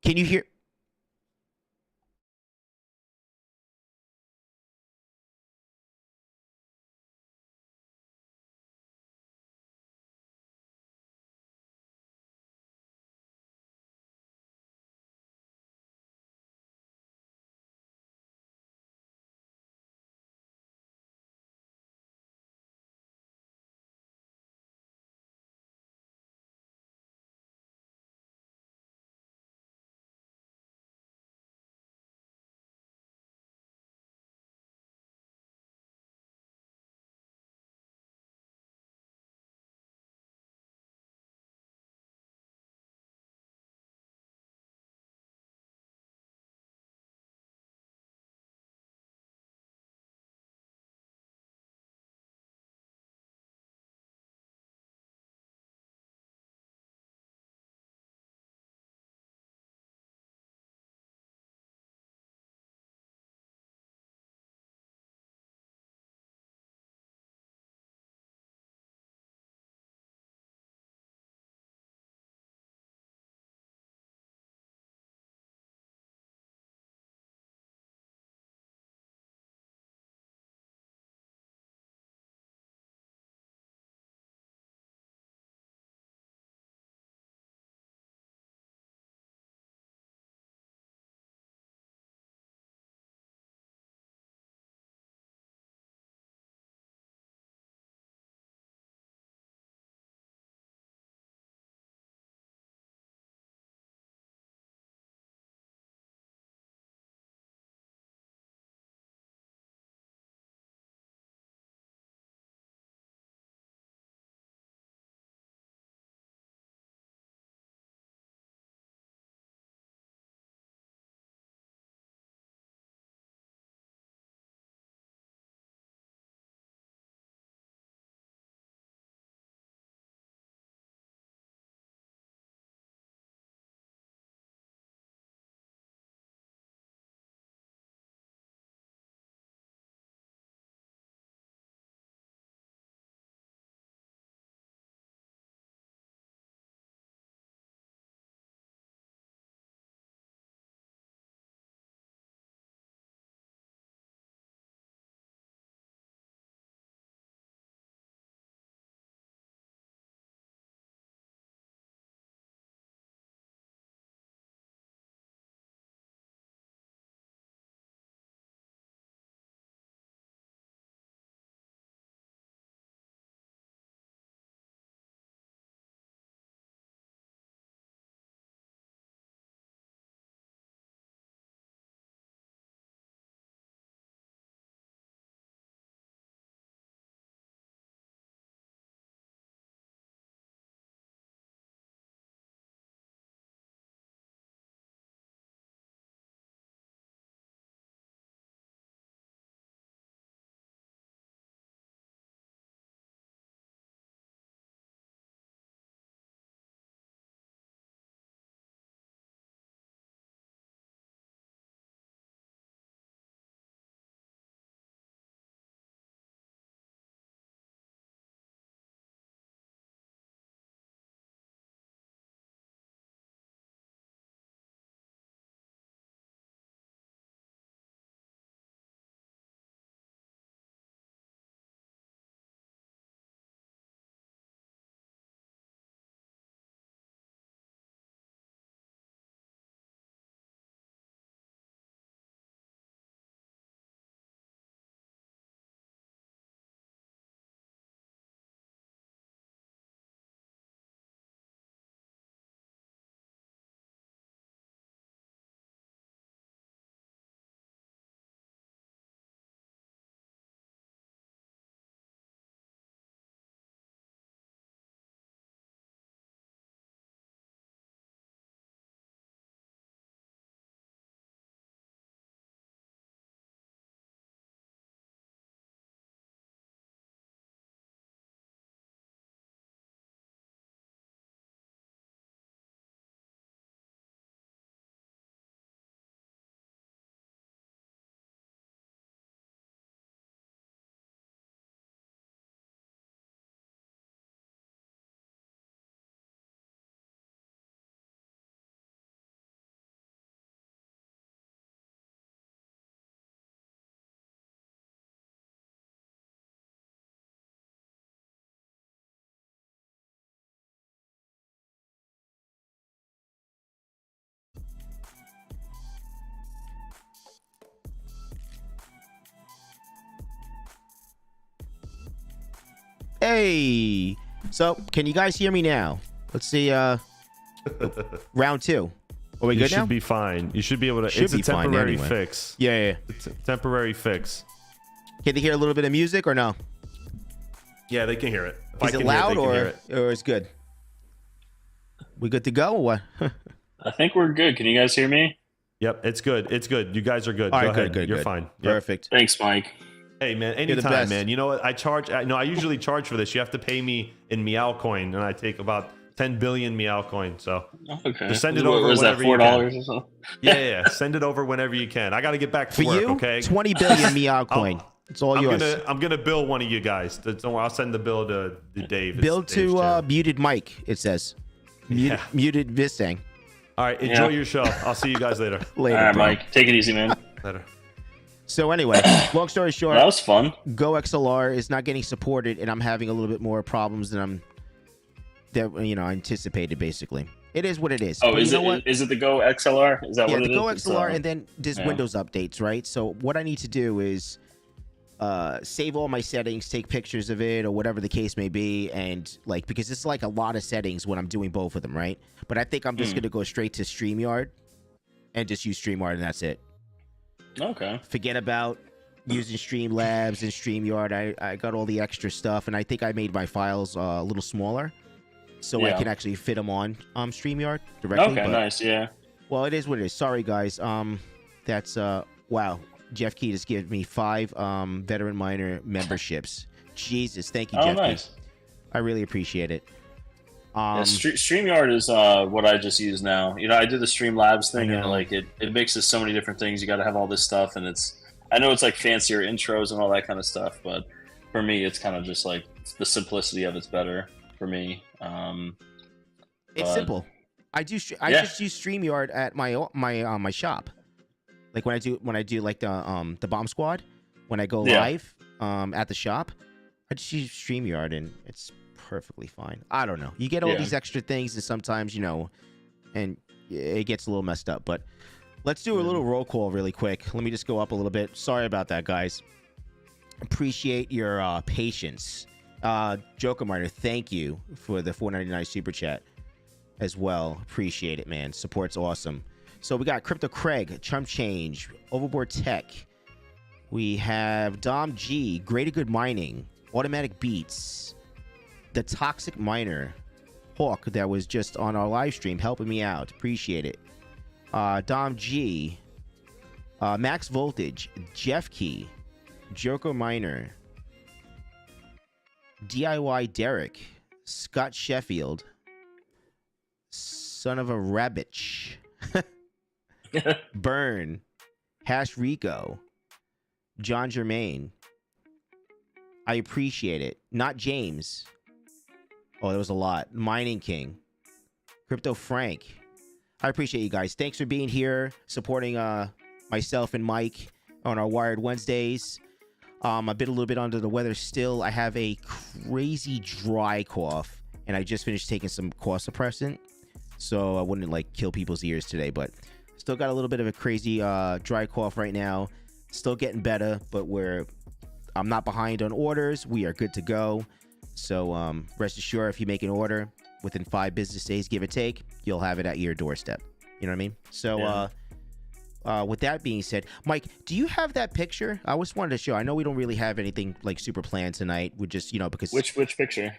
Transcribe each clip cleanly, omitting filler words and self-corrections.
Can you hear? Hey, so can you guys hear me now? Let's see. Round 2. Are we good now? You should be fine. You should be able to. Should it's a be fine temporary anyway. fix. Yeah. It's a temporary fix. Can they hear a little bit of music or no? Yeah, they can hear it. If Is it loud or it's good? We good to go or what? I think we're good. Can you guys hear me? Yep, it's good. It's good. You guys are good. All Go right, ahead. good. You're fine. Yep. Perfect. Thanks, Mike. Hey man, You're the anytime, best. man. You know what? I charge. I usually charge for this. You have to pay me in Meow Coin, and I take about 10 billion Meow Coin. So Okay. just send it over Was that whenever $4 you can. or something? Yeah. Send it over whenever you can. I got to get back to For work. you, Okay. 20 billion Meow Coin. It's all yours. I'm gonna bill one of you guys. Don't worry, I'll send the bill to Dave. Bill It's Dave's to channel. muted Mike. It says. Muted Vistang. All right. Enjoy your show. I'll see you guys later. Later, All right, bro. Mike. Take it easy, man. Later. So anyway, long story short, That was fun. Go XLR is not getting supported, and I'm having a little bit more problems than anticipated. Basically, it is what it is. Oh, But is you know what? it the Go XLR? Is that Yeah, what it the Go is? XLR, and then there's yeah. Windows updates, right? So what I need to do is save all my settings, take pictures of it, or whatever the case may be, and because it's like a lot of settings when I'm doing both of them, right? But I think I'm just gonna go straight to StreamYard and just use StreamYard, and that's it. Okay. Forget about using Streamlabs and StreamYard. I got all the extra stuff, and I think I made my files a little smaller, so I Yeah. can actually fit them on StreamYard directly. Okay, nice. Yeah. Well, it is what it is. Sorry, guys. That's wow. Jeff Key just gave me 5 veteran miner memberships. Jesus, thank you, Jeff Nice. Key. I really appreciate it. StreamYard is what I just use now. I did the Streamlabs thing, I and know. it mixes so many different things. You got to have all this stuff, and I know it's like fancier intros and all that kind of stuff, but for me, it's kind of just like the simplicity of it's better for me. It's but- simple. I just use StreamYard at my shop. Like when I do like the Bomb Squad, when I go live at the shop, I just use StreamYard and it's perfectly fine. I don't know. You get all these extra things, and sometimes and it gets a little messed up. But let's do a little roll call really quick. Let me just go up a little bit. Sorry about that, guys. Appreciate your patience. Joker Miner, thank you for the $4.99 super chat as well. Appreciate it, man. Support's awesome. So we got Crypto Craig, Chump Change, Overboard Tech. We have Dom G, Greater Good Mining, Automatic Beats, The Toxic Miner, Hawk, that was just on our live stream helping me out. Appreciate it. Dom G, Max Voltage, Jeff Key, Joker Miner, DIY Derek, Scott Sheffield, Son of a Rabbitch, Burn, Hash Rico, John Germain. I appreciate it. Not James. Oh, there was a lot. Mining King, Crypto Frank. I appreciate you guys. Thanks for being here, supporting myself and Mike on our Wired Wednesdays. I've been a little bit under the weather still. I have a crazy dry cough, and I just finished taking some cough suppressant, so I wouldn't kill people's ears today, but still got a little bit of a crazy dry cough right now. Still getting better, but I'm not behind on orders. We are good to go. So rest assured, if you make an order within 5 business days, give or take, you'll have it at your doorstep. You know what I mean? So with that being said, Mike, do you have that picture? I just wanted to show. I know we don't really have anything super planned tonight. We just because Which picture?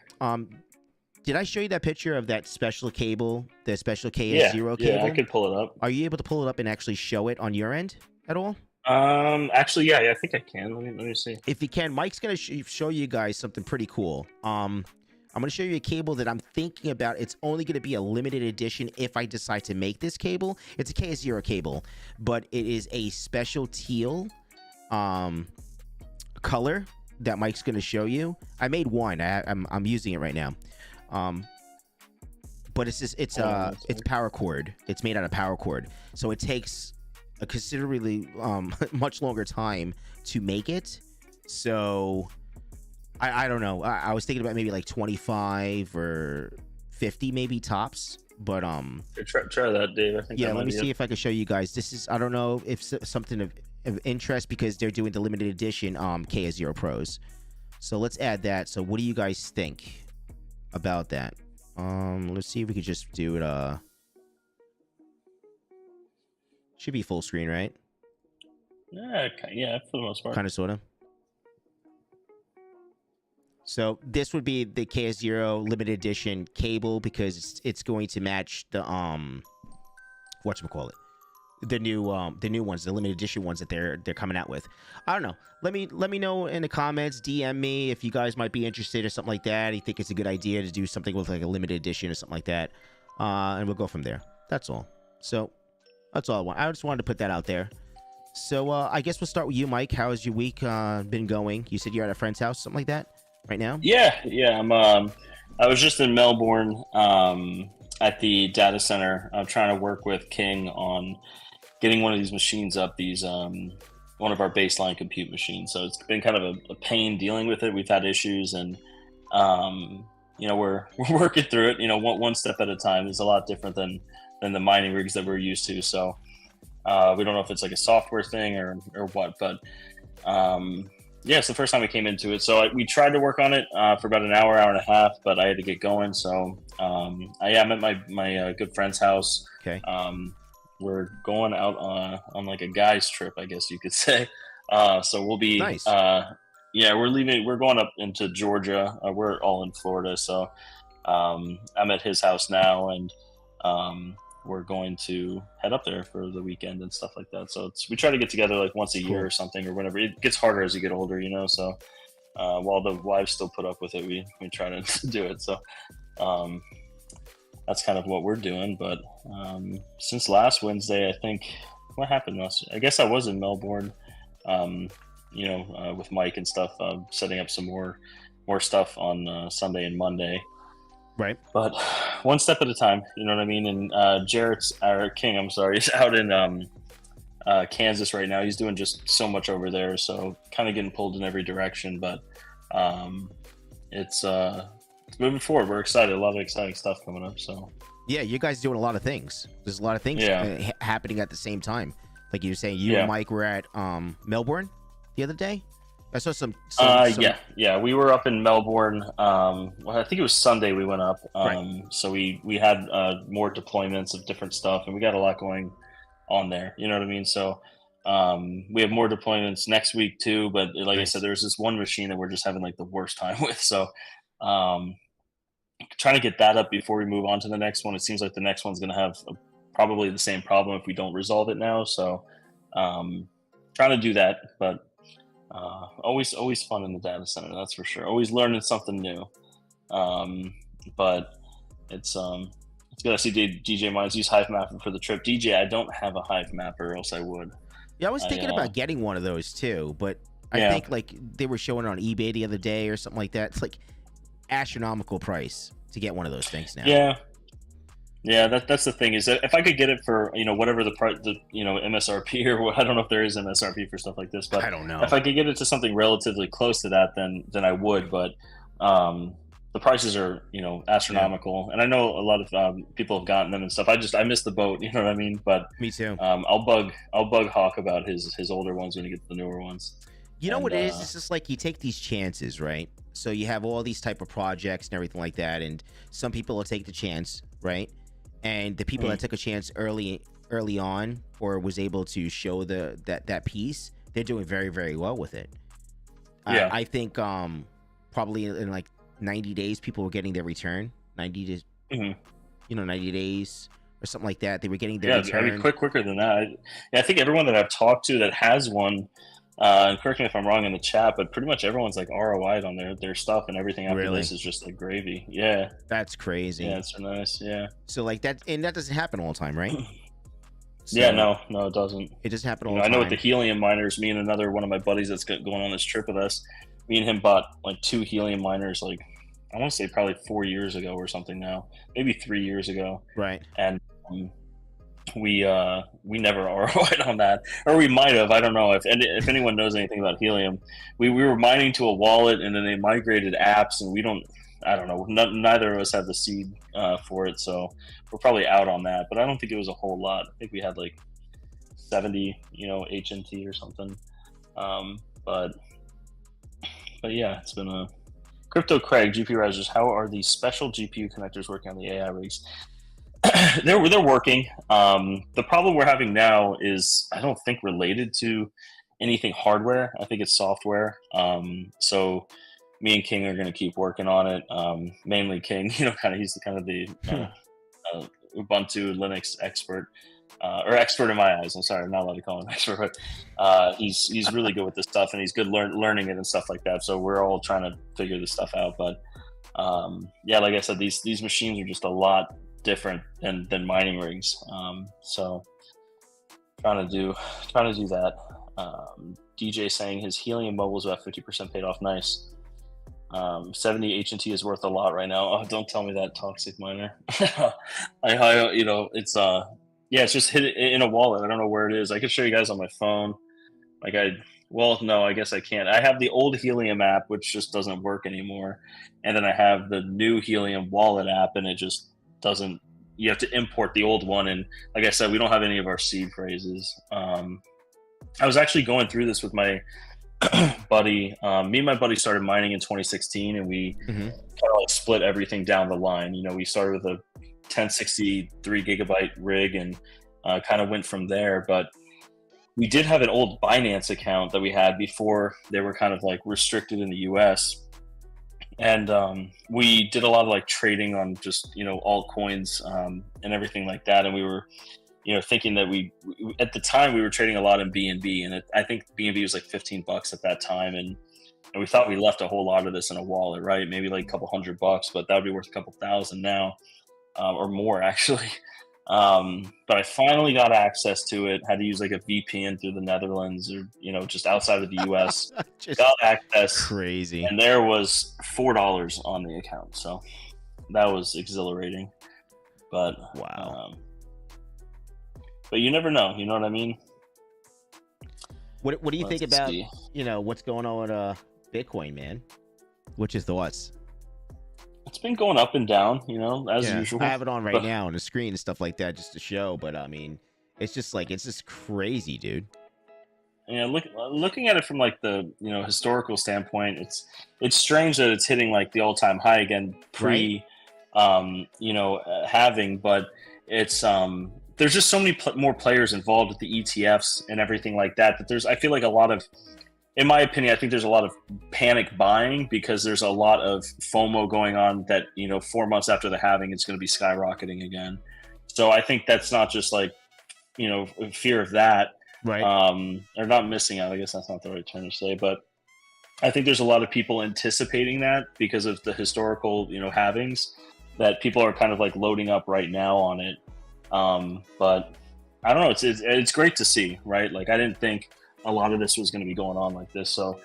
Did I show you that picture of that special cable, the special KS0 cable? Yeah, I could pull it up. Are you able to pull it up and actually show it on your end at all? Actually, yeah, I think I can. Let me see. If you can, Mike's gonna show you guys something pretty cool. I'm gonna show you a cable that I'm thinking about. It's only gonna be a limited edition if I decide to make this cable. It's a KS0 cable, but it is a special teal color that Mike's gonna show you. I made one. I'm using it right now. But it's power cord. It's made out of power cord, so it takes a considerably much longer time to make it. So I don't know. I was thinking about maybe 25 or 50 maybe tops. But try that, Dave. I think let me see if I can show you guys. This is, I don't know if something of interest, because they're doing the limited edition KS0 Pros. So let's add that. So what do you guys think about that? Let's see if we could just do it. Should be full screen, right? Yeah, for the most part. Kind of, sort of. So this would be the KS0 limited edition cable because it's going to match the whatchamacallit, the new ones, the limited edition ones that they're coming out with. I don't know. Let me know in the comments, DM me if you guys might be interested or something like that. You think it's a good idea to do something with like a limited edition or something like that, and we'll go from there. That's all. So that's all I want. I just wanted to put that out there. So I guess we'll start with you, Mike. How has your week been going? You said you're at a friend's house, something like that, right now? Yeah. I was just in Melbourne at the data center. I'm trying to work with King on getting one of these machines up. One of our baseline compute machines. So it's been kind of a pain dealing with it. We've had issues, and we're working through it. One step at a time. It's a lot different than the mining rigs that we're used to. So. We don't know if it's like a software thing or what, but it's the first time we came into it. So we tried to work on it for about an hour and a half, but I had to get going. So I'm at my good friend's house. Okay. We're going out on like a guy's trip, I guess you could say. So we'll be nice. We're leaving. We're going up into Georgia. We're all in Florida, so I'm at his house now, and we're going to head up there for the weekend and stuff like that. So we try to get together like once a year or something or whenever. It gets harder as you get older, so while the wives still put up with it, we try to do it. So that's kind of what we're doing. But since last Wednesday, I think, what happened I guess I was in Melbourne, with Mike and stuff, setting up some more stuff on Sunday and Monday. Right. But one step at a time, you know what I mean? And King, I'm sorry, is out in Kansas right now. He's doing just so much over there, so kind of getting pulled in every direction. But it's moving forward. We're excited. A lot of exciting stuff coming up. So yeah, you guys doing a lot of things. There's a lot of things happening at the same time. Like you were saying, you and Mike were at Melbourne the other day. I saw some. Yeah. We were up in Melbourne. I think it was Sunday we went up. Right. So we had more deployments of different stuff, and we got a lot going on there. You know what I mean? So we have more deployments next week too. But like I said, there's this one machine that we're just having like the worst time with. So trying to get that up before we move on to the next one. It seems like the next one's going to have probably the same problem if we don't resolve it now. So trying to do that, but. Always fun in the data center, that's for sure. Always learning something new. But it's good. I see DJ Mines use Hive Mapper for the trip. DJ, I don't have a Hive Mapper, or else I would. Yeah, I was thinking about getting one of those too, but I think like they were showing it on eBay the other day or something like that. It's like astronomical price to get one of those things now. Yeah, that's the thing, is that if I could get it for whatever the price, MSRP, or I don't know if there is MSRP for stuff like this, but I don't know. If I could get it to something relatively close to that, then I would. But the prices are astronomical, and I know a lot of people have gotten them and stuff. I missed the boat, you know what I mean? But me too. I'll bug Hawk about his older ones when he gets the newer ones. You know what it is? It's just like you take these chances, right? So you have all these type of projects and everything like that, and some people will take the chance, right? And the people that took a chance early on, or was able to show that piece, they're doing very, very well with it. Yeah. I think probably in like 90 days, people were getting their return. 90 days or something like that. They were getting their return. I mean, quicker than that. I think everyone that I've talked to that has one, and correct me if I'm wrong in the chat, but pretty much everyone's like ROI'd on their stuff, and everything after this is just like gravy. Yeah. That's crazy. Yeah, it's so nice. Yeah. So like that, and that doesn't happen all the time, right? So, yeah, no, it doesn't. It doesn't happen all the time. I know with the helium miners, me and another one of my buddies that's going on this trip with us, me and him bought like 2 helium miners, like I want to say probably 4 years ago or something now, maybe 3 years ago. Right. And we never ROI'd on that, or we might have. I don't know if anyone knows anything about helium. We were mining to a wallet, and then they migrated apps, and I don't know. Neither of us had the seed for it, so we're probably out on that. But I don't think it was a whole lot. I think we had like 70, HNT or something. But yeah, it's been a Crypto Craig, GPURisers. How are these special GPU connectors working on the AI rigs? they're working. The problem we're having now is I don't think related to anything hardware. I think it's software. So me and King are going to keep working on it. Mainly King, he's the Ubuntu Linux expert, or expert in my eyes. I'm sorry, I'm not allowed to call him expert, but he's really good with this stuff, and he's good learning it and stuff like that. So we're all trying to figure this stuff out. But yeah, like I said, these machines are just a lot different than mining rigs. So trying to do that. DJ saying his helium bubble is about 50% paid off. Nice. 70 H&T is worth a lot right now. Oh, don't tell me that, toxic miner. It's it's just hit it in a wallet. I don't know where it is. I can show you guys on my phone. No, I guess I can't. I have the old Helium app, which just doesn't work anymore, and then I have the new Helium wallet app, and it just doesn't. You have to import the old one, and like I said, we don't have any of our seed phrases. I was actually going through this with my buddy. Me and my buddy started mining in 2016, and we kind of split everything down the line. We started with a 1063 gigabyte rig and kind of went from there. But we did have an old Binance account that we had before they were kind of like restricted in the US. And we did a lot of trading on just, altcoins and everything like that. And we were, thinking that we at the time we were trading a lot in BNB, and I think BNB was like $15 at that time. And we thought we left a whole lot of this in a wallet, right? Maybe like a couple $100, but that would be worth a couple thousand now, or more actually. But I finally got access to it, had to use like a VPN through the Netherlands or, just outside of the US. Got access. Crazy. And there was $4 on the account. So that was exhilarating. But wow. But you never know, you know what I mean? What do you think about, what's going on with Bitcoin, man? What's your thoughts? It's been going up and down, as usual. I have it on right now on the screen and stuff like that just to show, but I mean, it's just crazy, dude. Yeah, looking at it from like the historical standpoint, it's strange that it's hitting like the all-time high again pre, halving, but it's there's just so many more players involved with the ETFs and everything like that I feel like a lot of, in my opinion, I think there's a lot of panic buying because there's a lot of FOMO going on that, 4 months after the halving, it's going to be skyrocketing again. So I think that's not just like, fear of that, right? Or not missing out. I guess that's not the right term to say, but I think there's a lot of people anticipating that because of the historical, halvings, that people are kind of like loading up right now on it. But I don't know. It's great to see, right? Like I didn't think a lot of this was going to be going on like this. So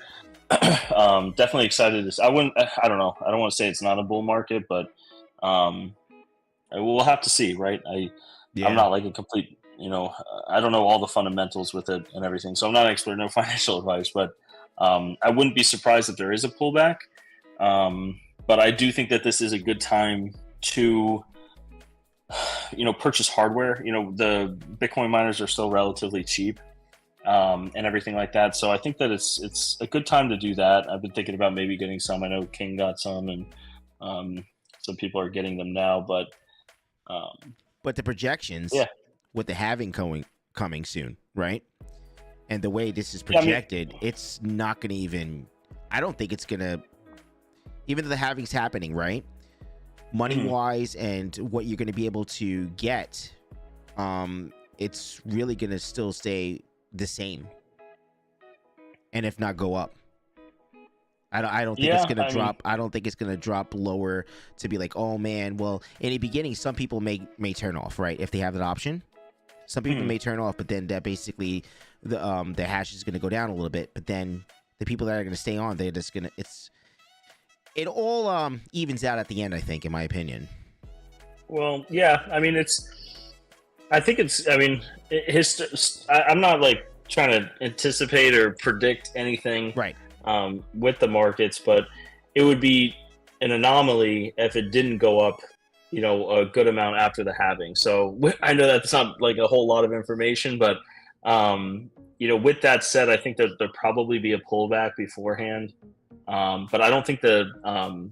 definitely excited. I don't know. I don't want to say it's not a bull market, but we'll have to see, right? I'm not like a complete, I don't know all the fundamentals with it and everything. So I'm not an expert, no financial advice, but I wouldn't be surprised if there is a pullback. But I do think that this is a good time to, purchase hardware. The Bitcoin miners are still relatively cheap. And everything like that. So I think that it's a good time to do that. I've been thinking about maybe getting some. I know King got some, and some people are getting them now. But the projections, with the halving coming soon, right? And the way this is projected, it's not going to even. I don't think it's going to. Even though the halving's happening, right? Money wise, and what you're going to be able to get, it's really going to still stay the same, and if not go up. I don't think it's gonna drop. I don't think it's gonna drop lower to be like, oh man. Well, in the beginning, some people may turn off, right? If they have that option, some people may turn off, but then that basically the hash is gonna go down a little bit. But then the people that are gonna stay on, they're just gonna. It all evens out at the end, I think, in my opinion. Well, yeah. I mean, I'm not like trying to anticipate or predict anything, right? With the markets, but it would be an anomaly if it didn't go up, a good amount after the halving. So I know that's not like a whole lot of information, but with that said, I think that there'll probably be a pullback beforehand. But I don't think the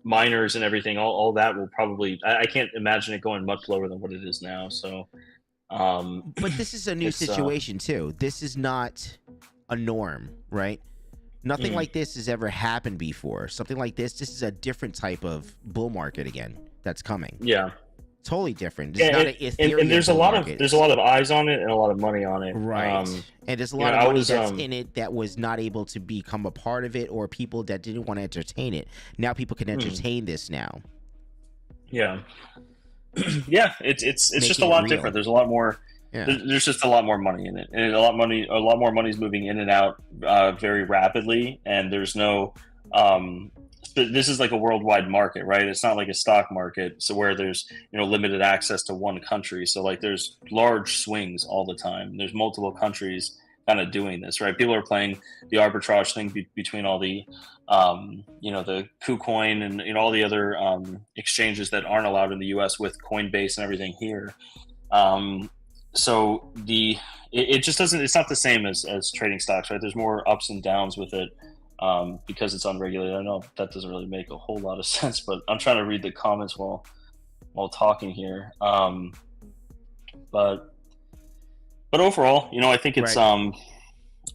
miners and everything, all that will probably. I can't imagine it going much lower than what it is now. So, but this is a new situation too. This is not a norm, right? Nothing like this has ever happened before. Something like this is a different type of bull market again that's coming. Yeah. Totally different. It's not an Ethereum and there's a lot of eyes on it and a lot of money on it. Right. And there's a lot of money that's in it that was not able to become a part of it, or people that didn't want to entertain it. Now people can entertain this now. Yeah. Yeah, it's just a lot different. There's a lot more. Yeah. There's just a lot more money in it, and a lot more money is moving in and out very rapidly, and there's no. This is like a worldwide market, right? It's not like a stock market, so where there's limited access to one country. So like there's large swings all the time. There's multiple countries kind of doing this, right? People are playing the arbitrage thing between all the the KuCoin and all the other exchanges that aren't allowed in the U.S. with Coinbase and everything here. So it just doesn't. It's not the same as trading stocks, right? There's more ups and downs with it because it's unregulated. I know that doesn't really make a whole lot of sense, but I'm trying to read the comments while talking here. But overall, I think it's right.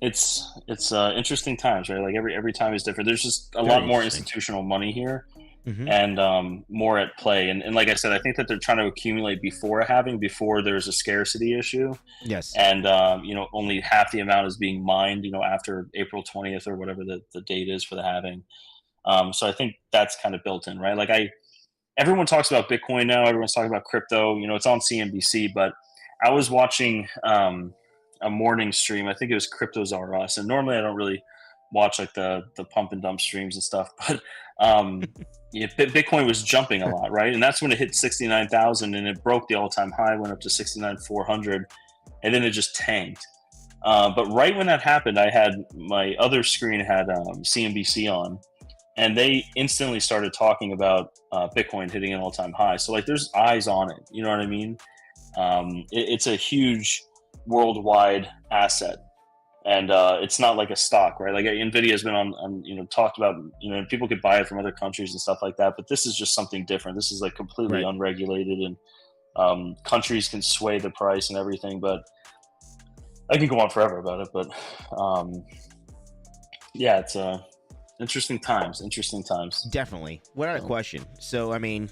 It's interesting times, right? Like every time is different. There's just a lot more institutional money here. Mm-hmm. And more at play, and like I said, I think that they're trying to accumulate before there's a scarcity issue. Yes, and only half the amount is being mined, after April 20th or whatever the date is for the halving. So I think that's kind of built in, right? Like everyone talks about Bitcoin now. Everyone's talking about crypto. It's on CNBC, but I was watching a morning stream. I think it was Cryptos R Us, and normally I don't really watch like the pump and dump streams and stuff, but Bitcoin was jumping a lot, right? And that's when it hit 69,000 and it broke the all-time high, went up to 69,400, and then it just tanked. But right when that happened, I had my other screen had CNBC on, and they instantly started talking about Bitcoin hitting an all-time high. So like there's eyes on it, you know what I mean? It's a huge worldwide asset. And it's not like a stock, right? Like Nvidia has been on talked about, people could buy it from other countries and stuff like that. But this is just something different. This is like completely unregulated, and countries can sway the price and everything. But I can go on forever about it. But yeah, it's interesting times. Definitely, without a question. So I mean,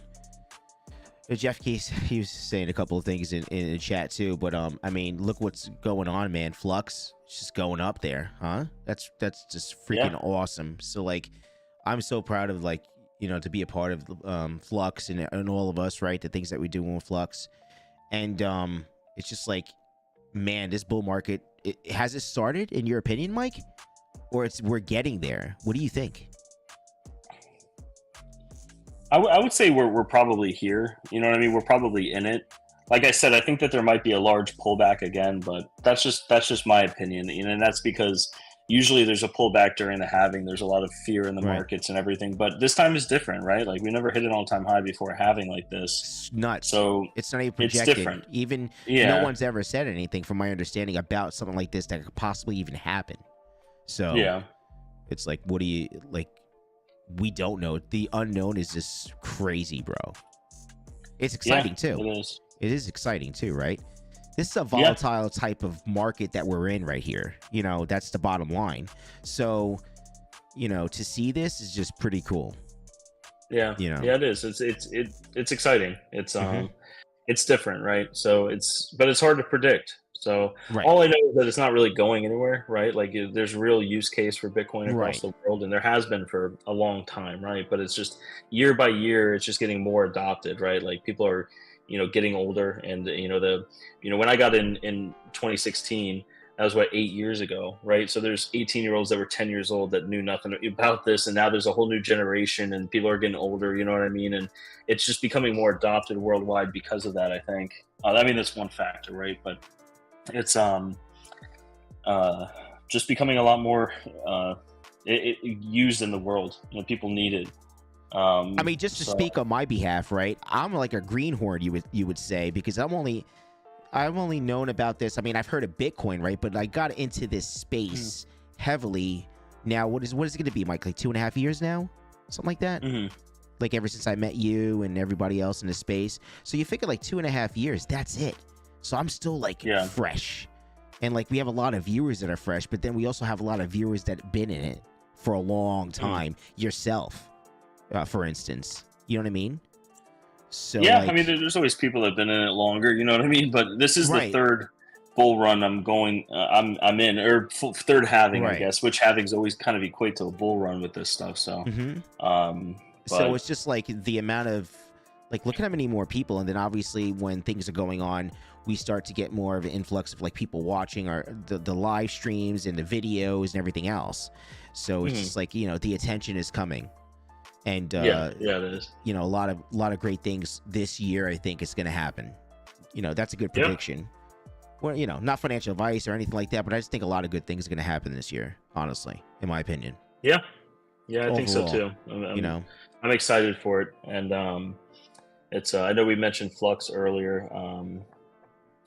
Jeff Keys, he was saying a couple of things in the chat too. But I mean, look what's going on, man. Flux. Just going up there, huh? That's just freaking awesome. So like, I'm so proud of to be a part of Flux and all of us, right? The things that we do with Flux, and it's just like, man, this bull market, has it started in your opinion, Mike, or we're getting there? What do you think? I would say we're probably here. You know what I mean? We're probably in it. Like I said, I think that there might be a large pullback again, but that's just my opinion. And that's because usually there's a pullback during the halving. There's a lot of fear in the markets and everything, but this time is different, right? Like we never hit an all-time high before a halving like this. It's nuts. So it's not even projected. It's different. Even no one's ever said anything, from my understanding, about something like this that could possibly even happen. So it's like, what do you like? We don't know. The unknown is just crazy, bro. It's exciting too. It is. It is exciting too, right? This is a volatile type of market that we're in right here. That's the bottom line. So, to see this is just pretty cool. Yeah. Yeah, it is. It's exciting. It's it's different, right? So but it's hard to predict. So all I know is that it's not really going anywhere, right? Like there's real use case for Bitcoin across the world, and there has been for a long time, right? But it's just year by year, it's just getting more adopted, right? Like people are, getting older, and when I got in 2016, that was 8 years ago, right? So there's 18-year-olds that were 10 years old that knew nothing about this, and now there's a whole new generation, and people are getting older, you know what I mean? And it's just becoming more adopted worldwide because of that, I think. I mean, that's one factor, right? But it's just becoming a lot more used in the world. People need it. I mean, just to speak on my behalf, right? I'm like a greenhorn, you would say, because I've only known about this. I mean, I've heard of Bitcoin, right? But I got into this space heavily now what is it going to be, Mike? Like 2.5 years now, something like that. Like ever since I met you and everybody else in the space. So you figure like 2.5 years, that's it. So I'm still like fresh, and like we have a lot of viewers that are fresh, but then we also have a lot of viewers that have been in it for a long time. Yourself, for instance, you know what I mean? So yeah, like, I mean, there's always people that have been in it longer. You know what I mean? But this is the third bull run I'm going. I'm in, or third halving, I guess. Which halvings always kind of equate to a bull run with this stuff. So, so it's just like the amount of like, look at how many more people, and then obviously when things are going on, we start to get more of an influx of like people watching the live streams and the videos and everything else. So it's just like, you know, the attention is coming. And it is. You know, a lot of great things this year. I think is going to happen. You know, that's a good prediction. Well, you know, not financial advice or anything like that, but I just think a lot of good things are going to happen this year. Honestly, in my opinion. Yeah, I think so too. I'm excited for it, and it's. I know we mentioned Flux earlier.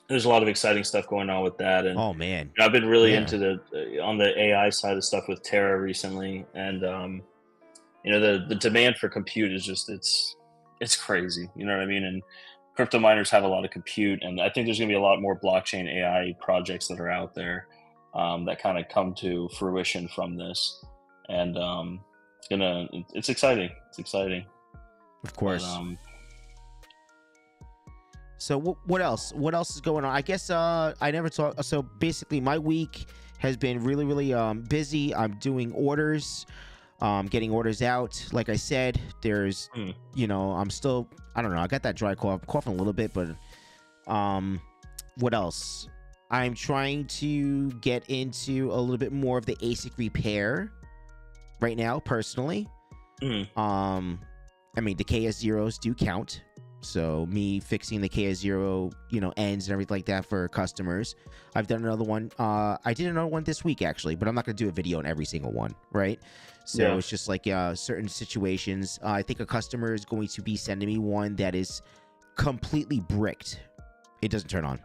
There's a lot of exciting stuff going on with that, and oh man, I've been really into on the AI side of stuff with Terra recently, and you know, the demand for compute is just it's crazy. You know what I mean? And crypto miners have a lot of compute, and I think there's going to be a lot more blockchain AI projects that are out there that kind of come to fruition from this, and it's exciting. It's exciting. Of course. But, so what else? What else is going on? I guess I never talked. So basically, my week has been really, really busy. I'm doing orders. Getting orders out. Like I said, there's, you know, I'm still, I don't know, I got that dry cough, coughing a little bit, but what else? I'm trying to get into a little bit more of the ASIC repair right now, personally. I mean, the KS0s do count. So me fixing the KS0, you know, ends and everything like that for customers. I've done another one. I did another one this week, actually, but I'm not going to do a video on every single one, right? So it's just like certain situations. I think a customer is going to be sending me one that is completely bricked. It doesn't turn on.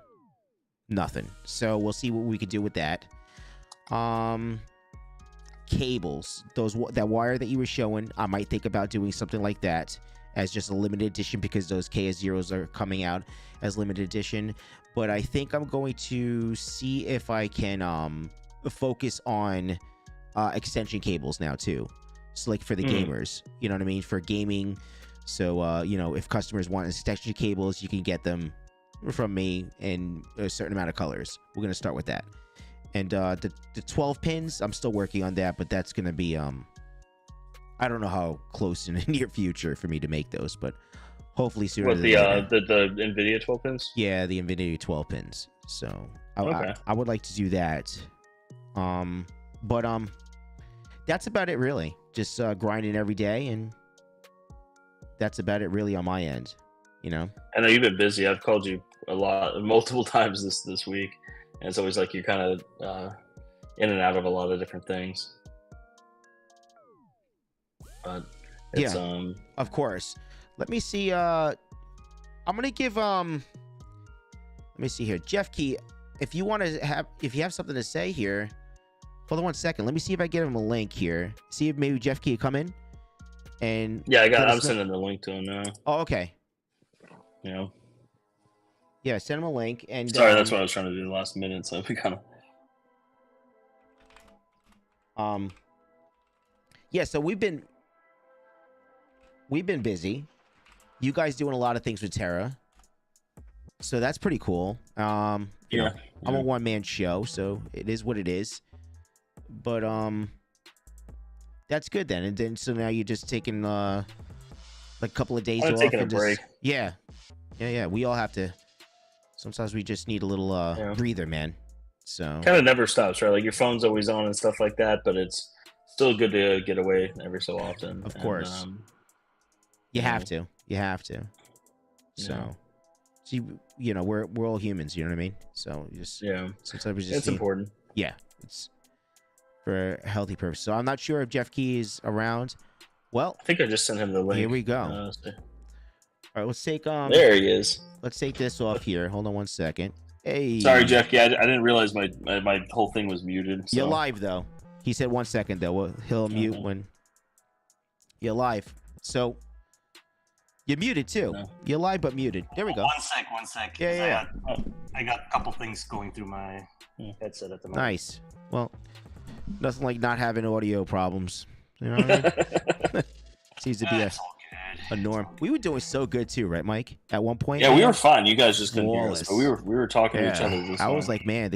Nothing. So we'll see what we can do with that. Cables. That wire that you were showing, I might think about doing something like that as just a limited edition, because those KS0s are coming out as limited edition. But I think I'm going to see if I can focus on extension cables now too. So like for the gamers, you know what I mean? For gaming. So, you know, if customers want extension cables, you can get them from me in a certain amount of colors. We're going to start with that. And the 12 pins, I'm still working on that, but that's going to be... I don't know how close in the near future for me to make those, but hopefully sooner. What, the NVIDIA 12 pins? Yeah, the NVIDIA 12 pins. So I would like to do that. But that's about it, really. Just grinding every day, and that's about it, really, on my end. You know. I know you've been busy. I've called you multiple times this week, and it's always like you're kind of in and out of a lot of different things. But it's, of course. Let me see. I'm gonna give let me see here, Jeff Key. If you have something to say here, hold on one second. Let me see if I get him a link here. See if maybe Jeff Key come in. And I'm sending the link to him now. Oh, okay. Yeah. Yeah, send him a link. And sorry, that's what I was trying to do the last minute. So we kind of. Yeah. So we've been busy. You guys doing a lot of things with Terra, so that's pretty cool. You know, I'm a one-man show, so it is what it is. But that's good then. And then so now you're just taking like a couple of days off. Taking a break. Yeah. We all have to. Sometimes we just need a little breather, man. So kind of never stops, right? Like your phone's always on and stuff like that, but it's still good to get away every so often. Of course. You have to. So, you know, we're all humans. You know what I mean? So sometimes we just it's important. Yeah, it's for a healthy purpose. So I'm not sure if Jeff Key is around. Well, I think I just sent him the link. Here we go. All right, let's take there he is. Let's take this off here. Hold on one second. Hey. Sorry, Jeff Key. I didn't realize my whole thing was muted. So. You're live though. He said 1 second though. He'll mute when you're live. So you're muted too. No. You're live but muted. There we go. 1 sec. Yeah. I got a couple things going through my headset at the moment. Nice. Well, nothing like not having audio problems. You know what I mean? Seems to be a norm. We were doing so good too, right, Mike? At one point. Yeah, we were fine. You guys just couldn't hear us. But we were talking to each other. I was like, man,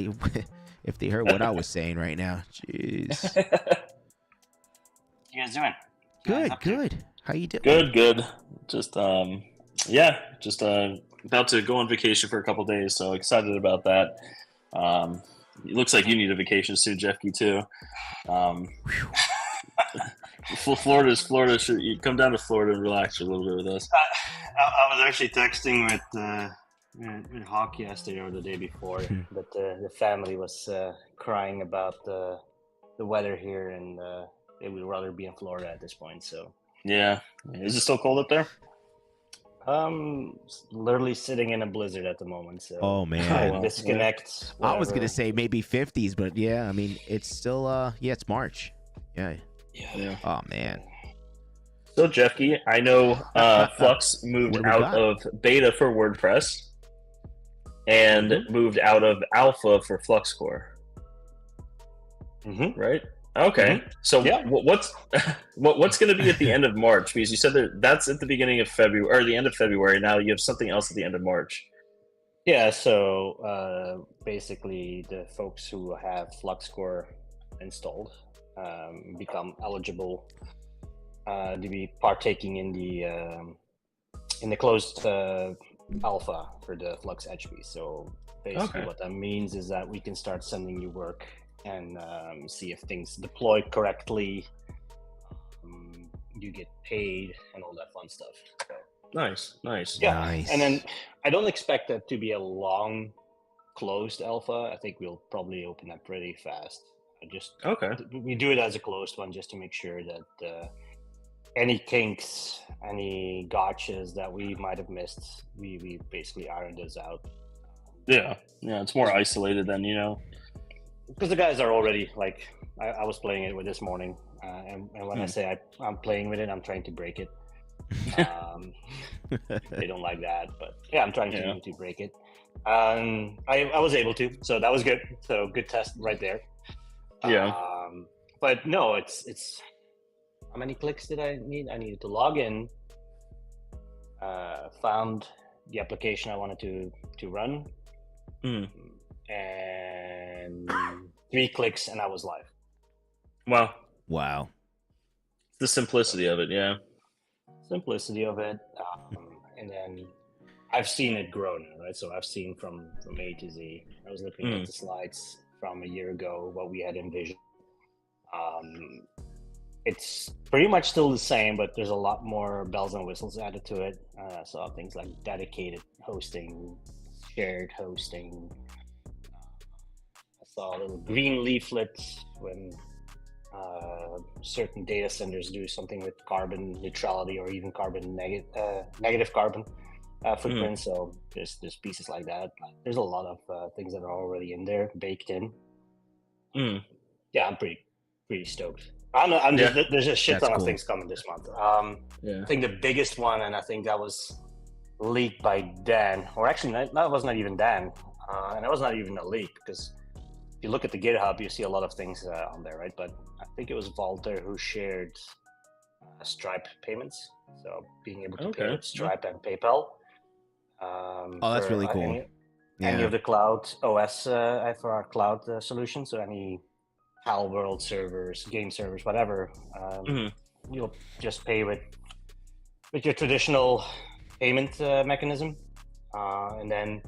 if they heard what I was saying right now, jeez. What you guys doing? Good. How you doing? Good. Just about to go on vacation for a couple days, so excited about that. It looks like you need a vacation soon, Jeffkey, too. Florida. You come down to Florida and relax for a little bit with us. I was actually texting with Hawk yesterday or the day before, but the family was crying about the weather here, and they would rather be in Florida at this point. So yeah, is it still cold up there? Literally sitting in a blizzard at the moment. So man, disconnect. I was gonna say maybe 50s, but yeah, I mean it's still it's March. Yeah. Oh man. So Jeffkey, I know Flux moved out of beta for WordPress and moved out of alpha for FluxCore. Right? Okay. So what's going to be at the end of March? Because you said that's at the beginning of February or the end of February. Now you have something else at the end of March. Yeah. So basically, the folks who have FluxCore installed become eligible to be partaking in the closed alpha for the Flux Edge piece. So basically, what that means is that we can start sending you work and see if things deploy correctly, you get paid, and all that fun stuff. So, nice. Yeah, nice. And then I don't expect that to be a long closed alpha. I think we'll probably open up pretty fast. We do it as a closed one just to make sure that any kinks, any gotchas that we might have missed, we basically iron those out. Yeah, it's more isolated than, because the guys are already like, I was playing it with this morning, and when I say I'm playing with it, I'm trying to break it. They don't like that, but yeah, I'm trying to break it. I was able to, so that was good. So good test right there. Yeah. But no, it's how many clicks did I need? I needed to log in, found the application I wanted to run, and 3 clicks and I was live. Wow. The simplicity of it, yeah. Simplicity of it, and then I've seen it grow now, right? So I've seen from A to Z. I was looking at the slides from a year ago, what we had envisioned. It's pretty much still the same, but there's a lot more bells and whistles added to it. So things like dedicated hosting, shared hosting. I saw little green leaflets when certain data centers do something with carbon neutrality or even negative carbon footprint. So there's pieces like that. There's a lot of things that are already in there, baked in. Yeah, I'm pretty stoked. There's a shit ton of things coming this month. I think the biggest one, and I think that was leaked by Dan, or actually that was not even Dan, and that was not even a leak, because if you look at the GitHub, you see a lot of things on there, right? But I think it was Walter who shared Stripe payments, so being able to pay with Stripe and PayPal. That's really cool. Any of the cloud OS for our cloud solution, so any HAL World servers, game servers, whatever, you'll just pay with your traditional payment mechanism, and then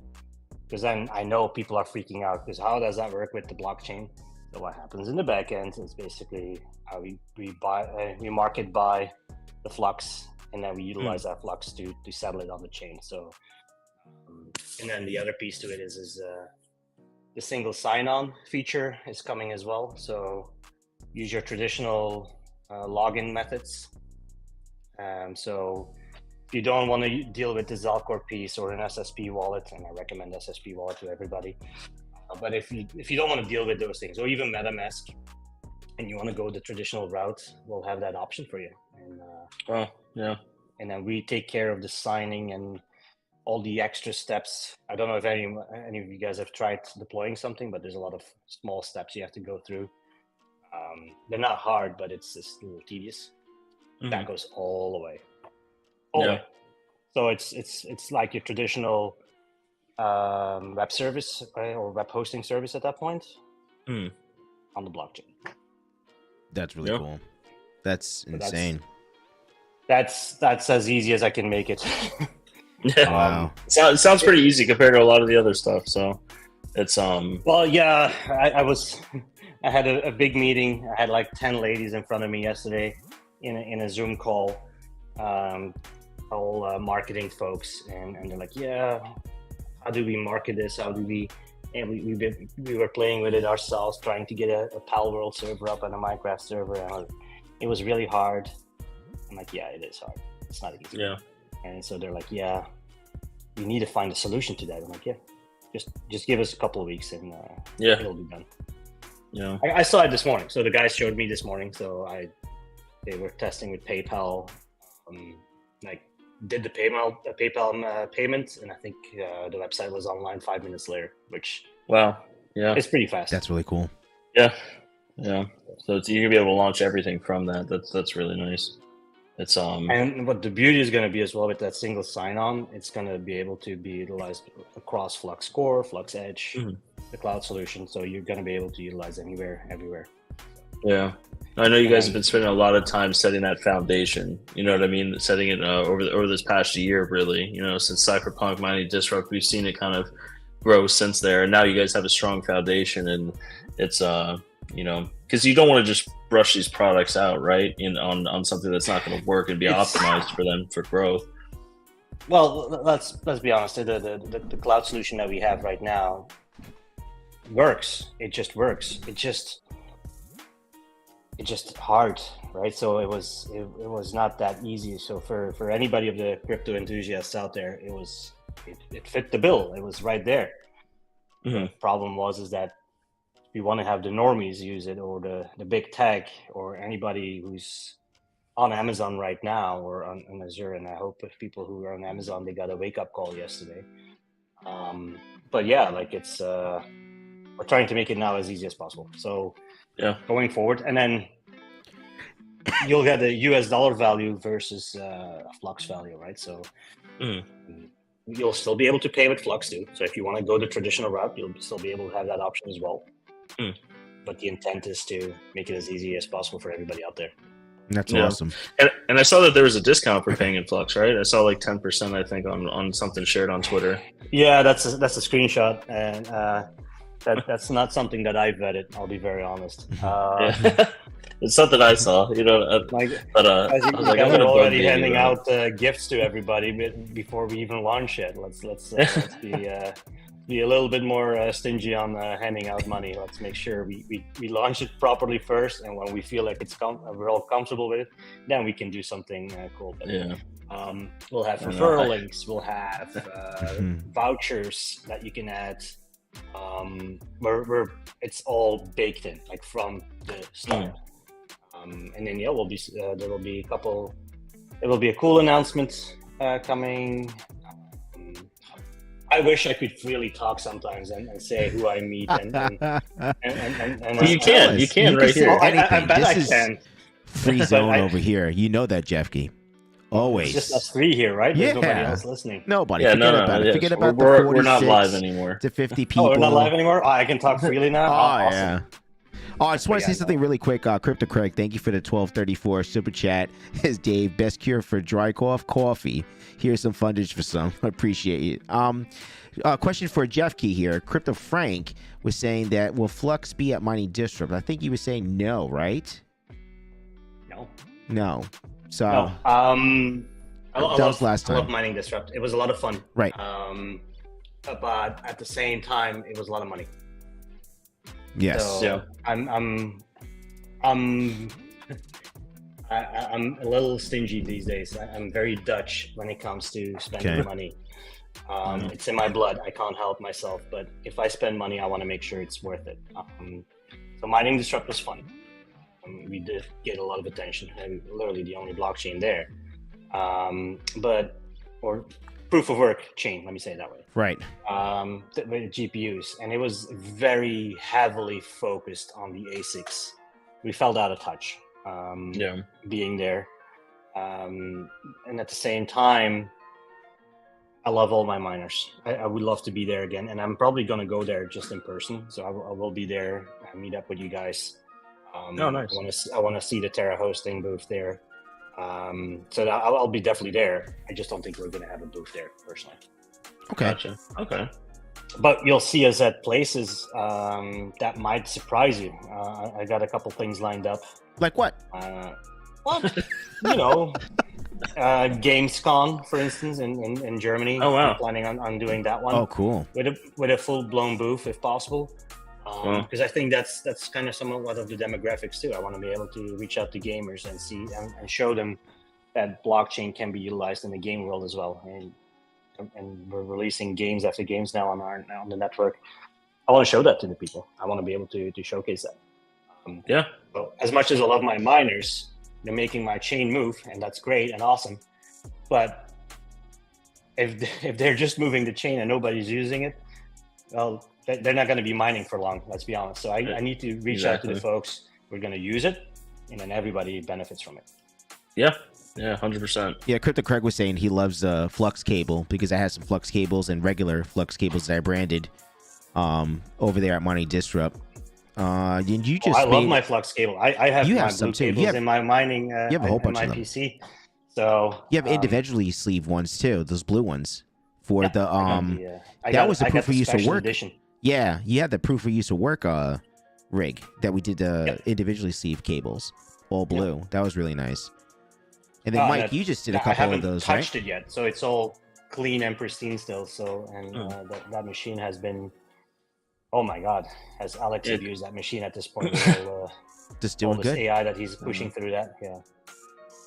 because then I know people are freaking out, because how does that work with the blockchain? So what happens in the back end is basically we market buy the flux, and then we utilize that flux to settle it on the chain. So and then the other piece to it is the single sign-on feature is coming as well. So use your traditional login methods. So if you don't want to deal with the Zalcore piece or an SSP wallet, and I recommend SSP wallet to everybody, but if you don't want to deal with those things, or even MetaMask, and you want to go the traditional route, we'll have that option for you. And and then we take care of the signing and all the extra steps. I don't know if any of you guys have tried deploying something, but there's a lot of small steps you have to go through. They're not hard, but it's just a little tedious. That goes all the way. All the way. So it's like your traditional web service or web hosting service at that point on the blockchain. That's really cool. That's insane. That's as easy as I can make it. Wow. It sounds pretty easy compared to a lot of the other stuff. So it's Well, yeah, I had a big meeting. I had like 10 ladies in front of me yesterday in a Zoom call, all marketing folks, and they're like, yeah, how do we market this? How do we? And we were playing with it ourselves, trying to get a Pal World server up and a Minecraft server, and it was really hard. I'm like, yeah, it is hard. It's not easy. Yeah. And so they're like, yeah, we need to find a solution to that. I'm like, yeah, just give us a couple of weeks and it'll be done. Yeah. I saw it this morning. So the guys showed me this morning. So they were testing with PayPal, like did the PayPal payment, and I think the website was online 5 minutes later, which it's pretty fast. That's really cool. Yeah. So you're gonna be able to launch everything from that. That's really nice. It's and what the beauty is going to be as well with that single sign-on, it's going to be able to be utilized across Flux Core, Flux Edge, the cloud solution. So you're going to be able to utilize anywhere, everywhere. Yeah, I know you guys have been spending a lot of time setting that foundation. You know what I mean? Setting it over this past year, really. You know, since Cypherpunk Mining Disrupt, we've seen it kind of grow since there, and now you guys have a strong foundation, and it's you know, because you don't want to just brush these products out, right? On something that's not going to work and be optimized for them for growth. Well, let's be honest. The cloud solution that we have right now works. It just works. It's just hard, right? So it was not that easy. So for anybody of the crypto enthusiasts out there, it fit the bill. It was right there. The problem is that we want to have the normies use it, or the big tech, or anybody who's on Amazon right now or on Azure. And I hope if people who are on Amazon, they got a wake-up call yesterday. But yeah, like it's we're trying to make it now as easy as possible. So going forward, and then you'll get the US dollar value versus Flux value, right? So you'll still be able to pay with Flux too. So if you want to go the traditional route, you'll still be able to have that option as well. But the intent is to make it as easy as possible for everybody out there. That's awesome. And I saw that there was a discount for paying in Flux, right? I saw like 10%, I think, on something shared on Twitter. Yeah, that's a screenshot, and that's not something that I vetted. I'll be very honest. It's something I saw, you know. But as you guys are already handing out gifts to everybody before we even launch it. Let's be a little bit more stingy on handing out money. Let's make sure we launch it properly first, and when we feel like we're all comfortable with it, then we can do something cool. But, we'll have referral links. We'll have vouchers that you can add. It's all baked in, like from the start. And then there will be It will be a cool announcement coming. I wish I could really talk sometimes and say who I meet and you can right here. I bet I can. Free zone over here. You know that, Jeffkey. Always. It's just us three here, right? There's nobody else listening. Nobody. Forget about it. Forget about the 46 we're not live anymore. To 50 people. Oh, we're not live anymore? Oh, I can talk freely now? Awesome. Yeah. Oh, I just want to say something really quick. Crypto Craig, thank you for the 1234 super chat. As Dave, best cure for dry cough, coffee. Here's some fundage for some. Appreciate it. Question for Jeff Key here. Crypto Frank was saying that will Flux be at Mining Disrupt? I think he was saying no, right? No. So no. That was last time. I love Mining Disrupt. It was a lot of fun. Right. But at the same time, it was a lot of money. Yes. So yeah. I'm a little stingy these days. I'm very Dutch when it comes to spending money. It's in my blood. I can't help myself. But if I spend money, I want to make sure it's worth it. So Mining Disrupt was fun. We did get a lot of attention, and literally the only blockchain there. Or proof of work chain, let me say it that way. Right. With GPUs, and it was very heavily focused on the ASICs. We felt out of touch. Being there, and at the same time, I love all my miners. I would love to be there again, and I'm probably going to go there just in person. So I will be there and meet up with you guys. Nice. I want to see the Terra hosting booth there. So I'll be definitely there. I just don't think we're going to have a booth there personally. Okay. Gotcha. Okay. But you'll see us at places that might surprise you. I got a couple things lined up. Like what? Well, you know, Gamescom, for instance, in Germany. Oh, wow. I'm planning on doing that one. Oh, cool. With a full-blown booth, if possible. Because I think that's kind of somewhat of the demographics too. I want to be able to reach out to gamers and see and show them that blockchain can be utilized in the game world as well. And we're releasing games after games now on the network. I want to show that to the people. I want to be able to showcase that. So as much as I love my miners, they're making my chain move, and that's great and awesome. But if they're just moving the chain and nobody's using it, well, they're not going to be mining for long. Let's be honest. So I need to reach out to the folks who are going to use it, and then everybody benefits from it. Yeah, 100%. Yeah, Crypto Craig was saying he loves Flux cable because I have some Flux cables and regular Flux cables that I branded over there at Money Disrupt. You just I love my Flux cable. I have my blue cables in my mining. You have a whole bunch in my of them. PC. So you have individually sleeved ones too. Those blue ones for the that was the proof of use of work. Edition. Yeah, you had the proof of use of work rig that we did individually sleeved cables, all blue. Yep. That was really nice. And then Mike, you just did a couple of those, right? I haven't touched it yet, so it's all clean and pristine still. So that machine has been. Oh my God! Has Alex abused that machine at this point? Just doing all good. This AI that he's pushing through that, yeah.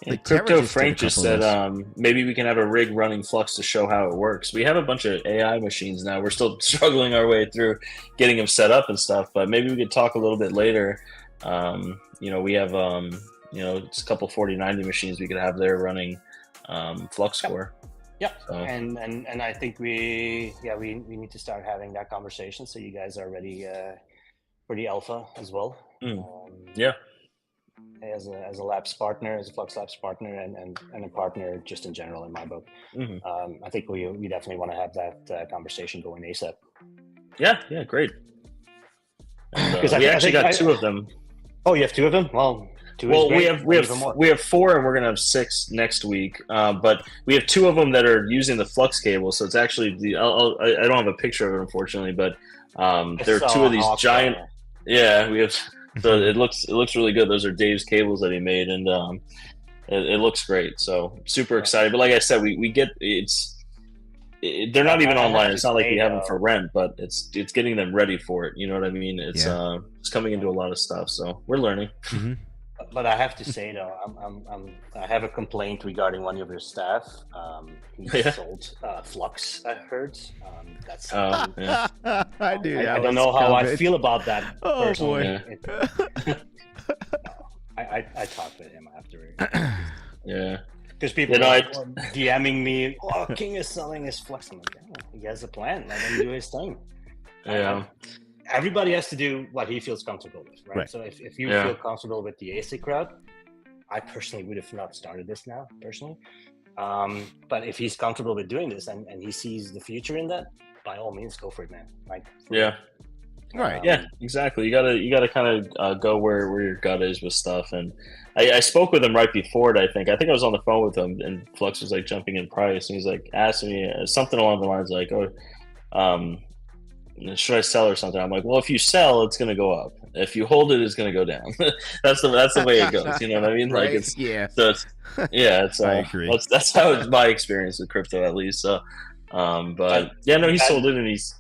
Like Crypto Frank just said, maybe we can have a rig running Flux to show how it works. We have a bunch of AI machines now. We're still struggling our way through getting them set up and stuff, but maybe we could talk a little bit later. We have, it's a couple 4090 machines we could have there running Flux core. Yeah, so. and I think we need to start having that conversation so you guys are ready for the alpha as well. As a labs partner, as a Flux Labs partner, and a partner just in general in my book. I think we definitely want to have that conversation going ASAP. Yeah, great. Because we actually got two of them. Oh, you have two of them? Well, we have four, and we're gonna have 6 next week. But we have 2 of them that are using the Flux cable, so it's actually I don't have a picture of it unfortunately, but there are 2 of these giant. Yeah, we have. So it looks really good. Those are Dave's cables that he made, and it looks great. So super excited. But like I said, we get they're not even online. It's not like we have them for rent, but it's getting them ready for it. You know what I mean? It's coming into a lot of stuff. So we're learning. Mm-hmm. But I have to say though, I have a complaint regarding one of your staff. He sold Flux. I heard. That's. I do. I don't know how I feel about that. Oh personally. Boy. I talked with him after. Because people are DMing me. Oh, King is selling his Flux. I'm like, he has a plan. Let him do his thing. Yeah. Everybody has to do what he feels comfortable with, right? So if you feel comfortable with the ASIC route, I personally would have not started this now, personally. But if he's comfortable with doing this and he sees the future in that, by all means, go for it, man. Right. Yeah, exactly. You gotta kind of go where your gut is with stuff. And I spoke with him right before it. I think I was on the phone with him, and Flux was like jumping in price, and he's like asking me something along the lines like, should I sell or something? I'm like, well, if you sell, it's gonna go up. If you hold it, it's gonna go down. that's the way it goes. You know what I mean? Right? Like it's I agree. That's how it's my experience with crypto, at least. So, he sold it, and he's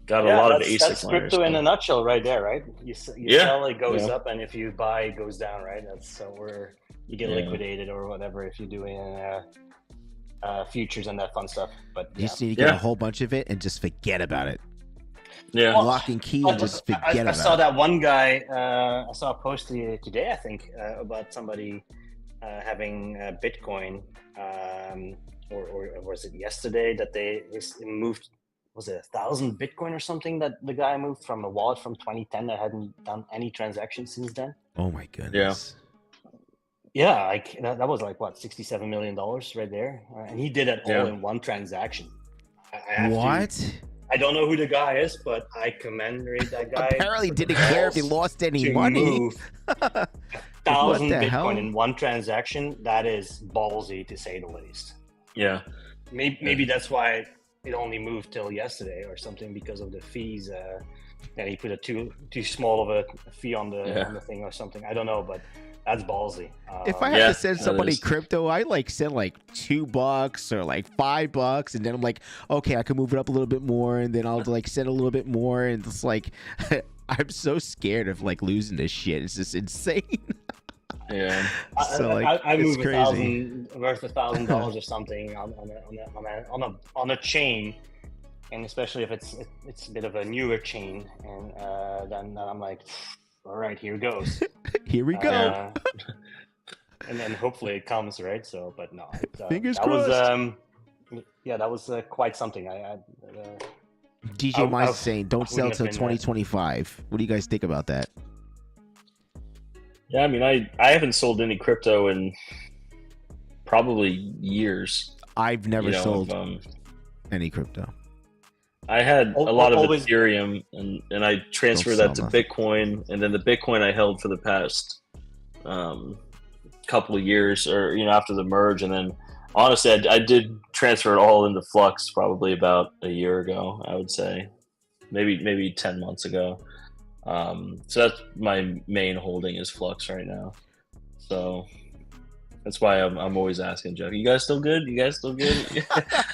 got a lot of ASIC that's crypto in a nutshell, right there, right? You sell, it goes up, and if you buy, it goes down, right? That's where you get liquidated or whatever if you're doing futures and that fun stuff. But you just need to get a whole bunch of it and just forget about it. lock and key and just forget about it. I saw that one guy. I saw a post today, I think, about somebody having Bitcoin, or was it yesterday that they moved? Was it 1,000 Bitcoin or something that the guy moved from a wallet from 2010 that hadn't done any transactions since then? Oh my goodness. Yeah, like that was like what, $67 million right there, and he did it all in one transaction. I don't know who the guy is, but I commemorate that guy. Apparently, didn't care if he lost any money. Move 1,000 Bitcoin in one transaction. That is ballsy, to say the least. Yeah, maybe that's why it only moved till yesterday or something, because of the fees. And he put a too small of a fee on the thing or something. I don't know, but that's ballsy. If I have to send somebody crypto, I send like $2 or like $5, and then I'm like, okay, I can move it up a little bit more, and then I'll like send a little bit more, and it's like I'm so scared of like losing this shit. It's just insane. Yeah. So like, I move worth $1,000 or something on a chain, and especially if it's a bit of a newer chain, and then I'm like, all right, here goes. Here we go. And then hopefully it comes, right? So, but no. Fingers crossed. That was quite something. DJ Mice saying, don't sell till 2025. What do you guys think about that? Yeah, I mean, I haven't sold any crypto in probably years. I've never sold any crypto. I had a lot of Ethereum, and I transferred that to Bitcoin, and then the Bitcoin I held for the past couple of years, or after the merge, and then honestly, I did transfer it all into Flux probably about a year ago. I would say, maybe 10 months ago. So that's my main holding is Flux right now. So that's why I'm always asking Jeff, you guys still good? You guys still good?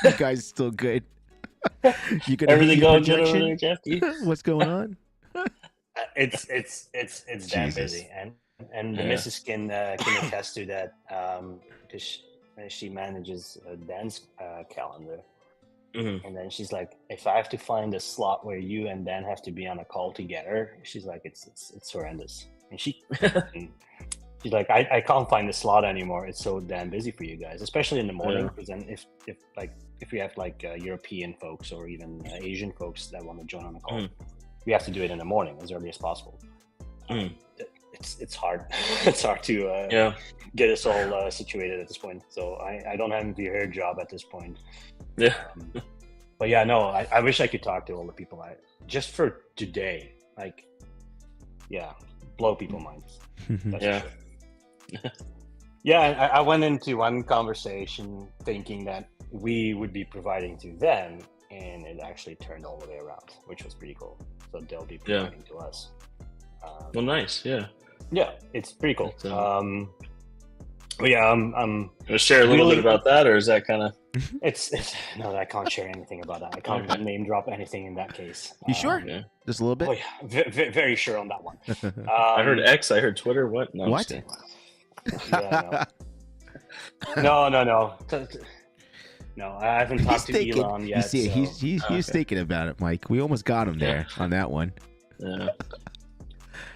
You guys still good? You gonna everything going good over there, Jeff? What's going on? It's damn busy, and the Mrs. can attest to that, because she manages a dance calendar. Mm-hmm. And then she's like, if I have to find a slot where you and Dan have to be on a call together, she's like, it's horrendous. And she's like, I can't find the slot anymore. It's so damn busy for you guys, especially in the morning. Because then if we have like European folks or even Asian folks that want to join on a call, we have to do it in the morning as early as possible. It's hard. It's hard to get us all situated at this point. So I don't envy her job at this point. Yeah. But yeah, no, I wish I could talk to all the people. Just for today, like, blow people's minds. Yeah. Yeah, I went into one conversation thinking that we would be providing to them, and it actually turned all the way around, which was pretty cool. So they'll be providing to us. Well, nice. Yeah. Yeah, it's pretty cool. But yeah, I'm gonna share a little bit about that, or is that kind of? It's no, I can't share anything about that. I can't name drop anything in that case. You sure? Yeah. Just a little bit. Oh yeah, very sure on that one. I heard X. I heard Twitter. What? No, what? Yeah, no. No, I haven't talked to Elon yet. You see, he's thinking about it, Mike. We almost got him there on that one. Yeah.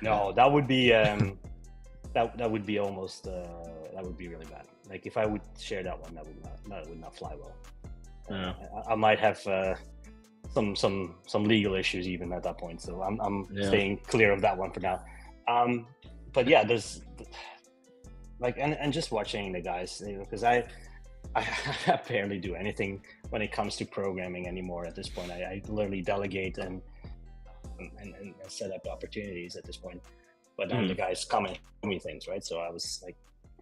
No, that would be that would be almost that would be really bad. Like if I would share that one, that would not fly well. Yeah. I might have some legal issues even at that point. So I'm staying clear of that one for now. But yeah, there's like and just watching the guys, because I barely do anything when it comes to programming anymore at this point. I literally delegate and set up opportunities at this point. But then the guys come and tell me things, right? So I was like,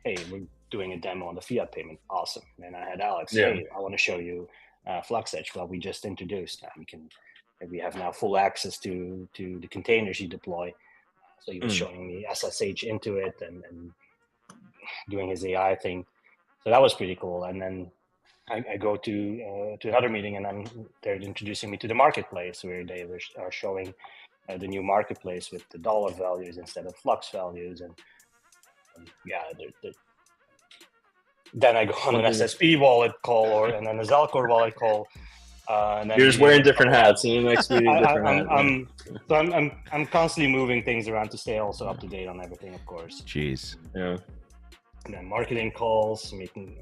hey, we're doing a demo on the fiat payment. Awesome. And then I had Alex, hey, I want to show you Flux Edge. Well, we just introduced. We have now full access to the containers you deploy. So he was showing me SSH into it and doing his AI thing. So that was pretty cool. And then I go to another meeting, and then they're introducing me to the marketplace, where they are showing the new marketplace with the dollar values instead of Flux values. And then I go on an SSP wallet call and then a Zelcore wallet call. And then you're just wearing different hats, and the next meeting different hats. I'm constantly moving things around to stay also up to date on everything, of course. Jeez. Yeah. And then marketing calls, making.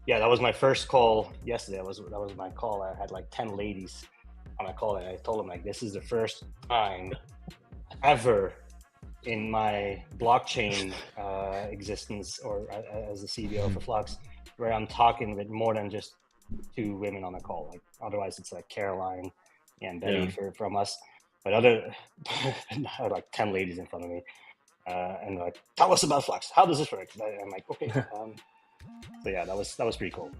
Yeah, that was my first call yesterday. That was my call. I had like 10 ladies on a call, and I told them like, this is the first time ever in my blockchain existence or as a CBO for Flux, where I'm talking with more than just 2 women on a call. Like otherwise, it's like Caroline and Betty from us, but like 10 ladies in front of me, and like, tell us about Flux. How does this work? I'm like, okay. So yeah, that was pretty cool.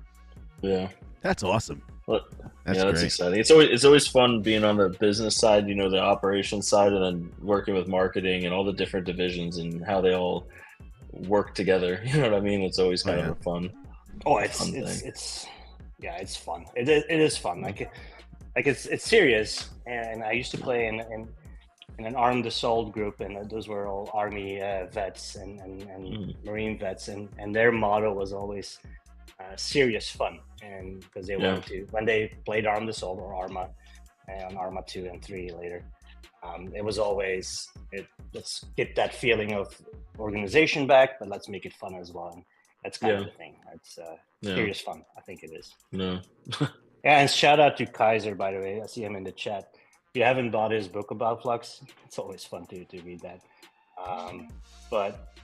Yeah, that's awesome. That's great. Exciting. It's always fun being on the business side, the operations side, and then working with marketing and all the different divisions and how they all work together. You know what I mean? It's always kind of a fun. Oh, it's fun. It is fun. Like it's serious. And I used to play in an armed assault group, and those were all Army vets and Marine vets, and their motto was always serious fun. And because they wanted to, when they played armed assault or Arma, and Arma 2 and 3 later, it was always let's get that feeling of organization back, but let's make it fun as well. And that's kind of the thing. It's serious fun. I think it is. No. Yeah, and shout out to Kaiser, by the way. I see him in the chat. If you haven't bought his book about Flux, it's always fun to read that. But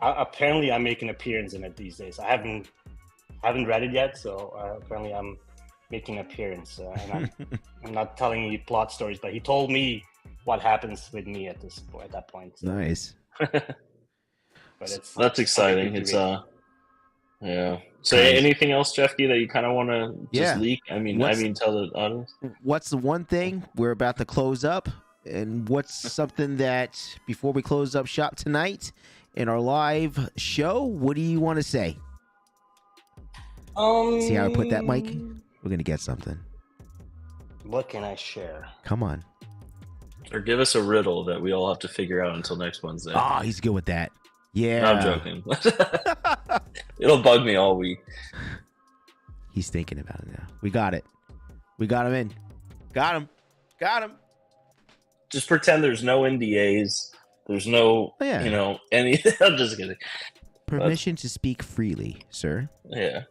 apparently I make an appearance in it these days. I haven't read it yet, so apparently I'm making an appearance. And I'm not telling you plot stories, but he told me what happens with me at that point. So. Nice. But that's exciting. It's yeah. So anything else, Jeffy, that you kind of want to just leak? I mean, tell the audience. What's the one thing we're about to close up, and what's something that before we close up shop tonight in our live show? What do you want to say? See how I put that, Mike? We're gonna get something. What can I share? Come on. Or give us a riddle that we all have to figure out until next Wednesday. Oh, he's good with that. Yeah. No, I'm joking. It'll bug me all week. He's thinking about it now. We got it. We got him in. Got him. Just pretend there's no NDAs. There's no, any. I'm just kidding. Permission to speak freely, sir. Yeah.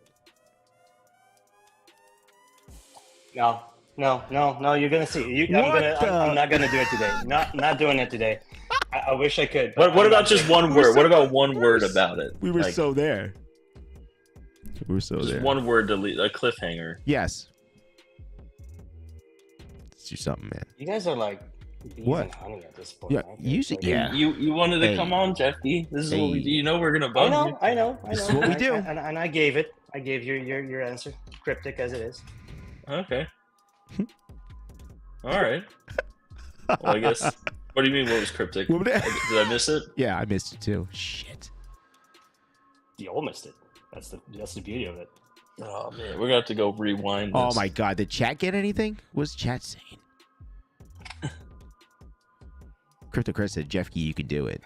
No. You're gonna see. I'm not gonna do it today. Not doing it today. I wish I could. What about just one word? What about one word about it? We were so there. Just one word to leave, a cliffhanger. Yes. Let's do something, man. You guys are like bees and honey at this point. Yeah, You wanted to come on, Jeffy. This is what we do. You know we're gonna bug you. I know. This is what we do. And I gave it. I gave your answer, cryptic as it is. Okay. All right. Well, I guess. What do you mean? What was cryptic? Did I miss it? Yeah, I missed it too. Shit. You all missed it. That's the beauty of it. Oh man, we're gonna have to go rewind this. Oh my god, did chat get anything? What's chat saying? Crypto Chris said, Jeffy, you can do it.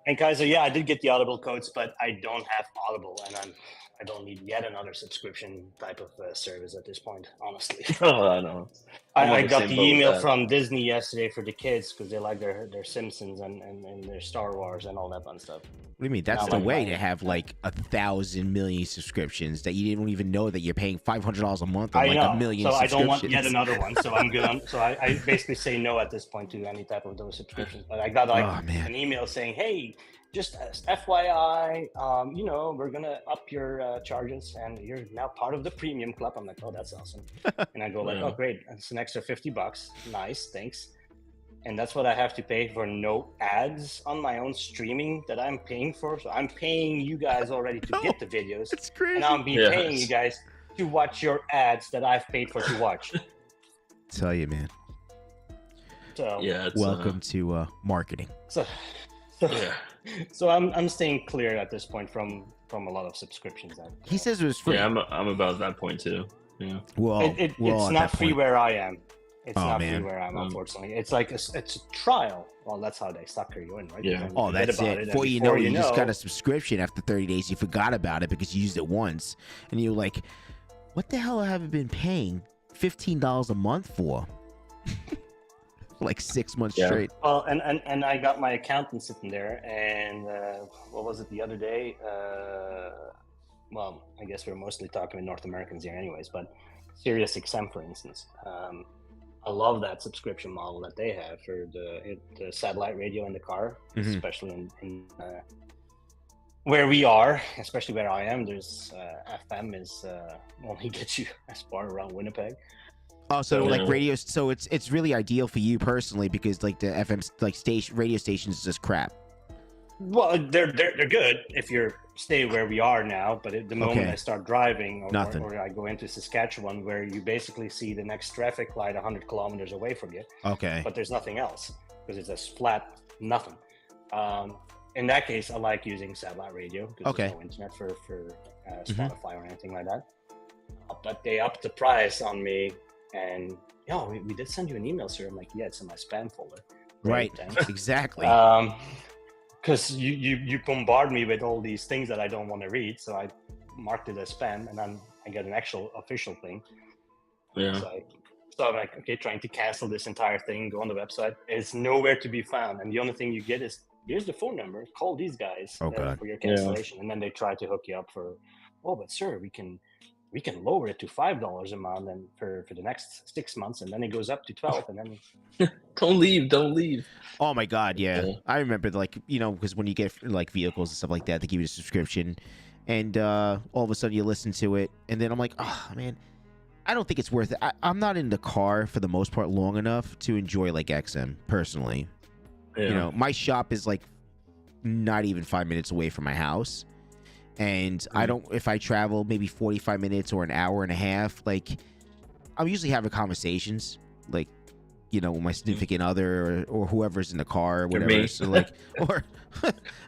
And Kaiser, I did get the Audible codes, but I don't have Audible, and I don't need yet another subscription type of service at this point, honestly. Oh, I know. I got the email from Disney yesterday for the kids because they like their Simpsons and their Star Wars and all that fun stuff. What do you mean? That's the way to have like 1,000 million subscriptions that you didn't even know that you're paying $500 a month on a million subscriptions. So I don't want yet another one. So I'm good. So I basically say no at this point to any type of those subscriptions. But I got an email saying, hey, just as FYI, we're gonna up your charges, and you're now part of the premium club. I'm like, oh, that's awesome. And I go like, oh, great, it's an extra $50. Nice, thanks. And that's what I have to pay for no ads on my own streaming that I'm paying for. So I'm paying you guys already to get the videos. It's crazy. And I'll be paying you guys to watch your ads that I've paid for to watch. Tell you, man. So welcome to marketing. So I'm staying clear at this point from a lot of subscriptions. He says it was free. Yeah, I'm about that point too. Yeah. Well, it's not free where I am. It's not free where I am, unfortunately. It's like it's a trial. Well, that's how they sucker you in, right? Yeah. Oh, that's it. Before you know, you just got a subscription after 30 days. You forgot about it because you used it once, and you're like, "What the hell have I been paying $15 a month for? Like 6 months Yeah. straight. Well, and I got my accountant sitting there, and what was it the other day? Well, I guess we're mostly talking with North Americans here, anyways. But Sirius XM, for instance, I love that subscription model that they have for the satellite radio in the car, especially in where we are, especially where I am. There's FM is only gets you as far around Winnipeg. Oh, so like radio, so it's really ideal for you personally because like the FM like radio stations is just crap. Well, they're good if you're stay where we are now, but at the moment I start driving or I go into Saskatchewan, where you basically see the next traffic light 100 kilometers away from you. Okay. But there's nothing else because it's just flat nothing. In that case, I like using satellite radio because there's no internet for Spotify or anything like that. But they upped the price on me. And we did send you an email, sir. I'm like, yeah, it's in my spam folder. Right, exactly. Because you bombard me with all these things that I don't want to read, so I marked it as spam, and then I get an actual official thing. Yeah. So I'm like, okay, trying to cancel this entire thing, go on the website. It's nowhere to be found, and the only thing you get is here's the phone number. Call these guys for your cancellation, and then they try to hook you up for. Oh, but sir, we can lower it to $5 a month and for the next 6 months, and then it goes up to 12, and then don't leave. Oh my God, yeah. I remember like because when you get like vehicles and stuff like that, they give you a subscription, and all of a sudden you listen to it, and then I'm like, oh man, I don't think it's worth it. I'm not in the car for the most part long enough to enjoy like XM personally. Yeah. My shop is like not even 5 minutes away from my house. And I don't, if I travel maybe 45 minutes or an hour and a half, like I'm usually having conversations, like, with my significant other or whoever's in the car or whatever. So like, or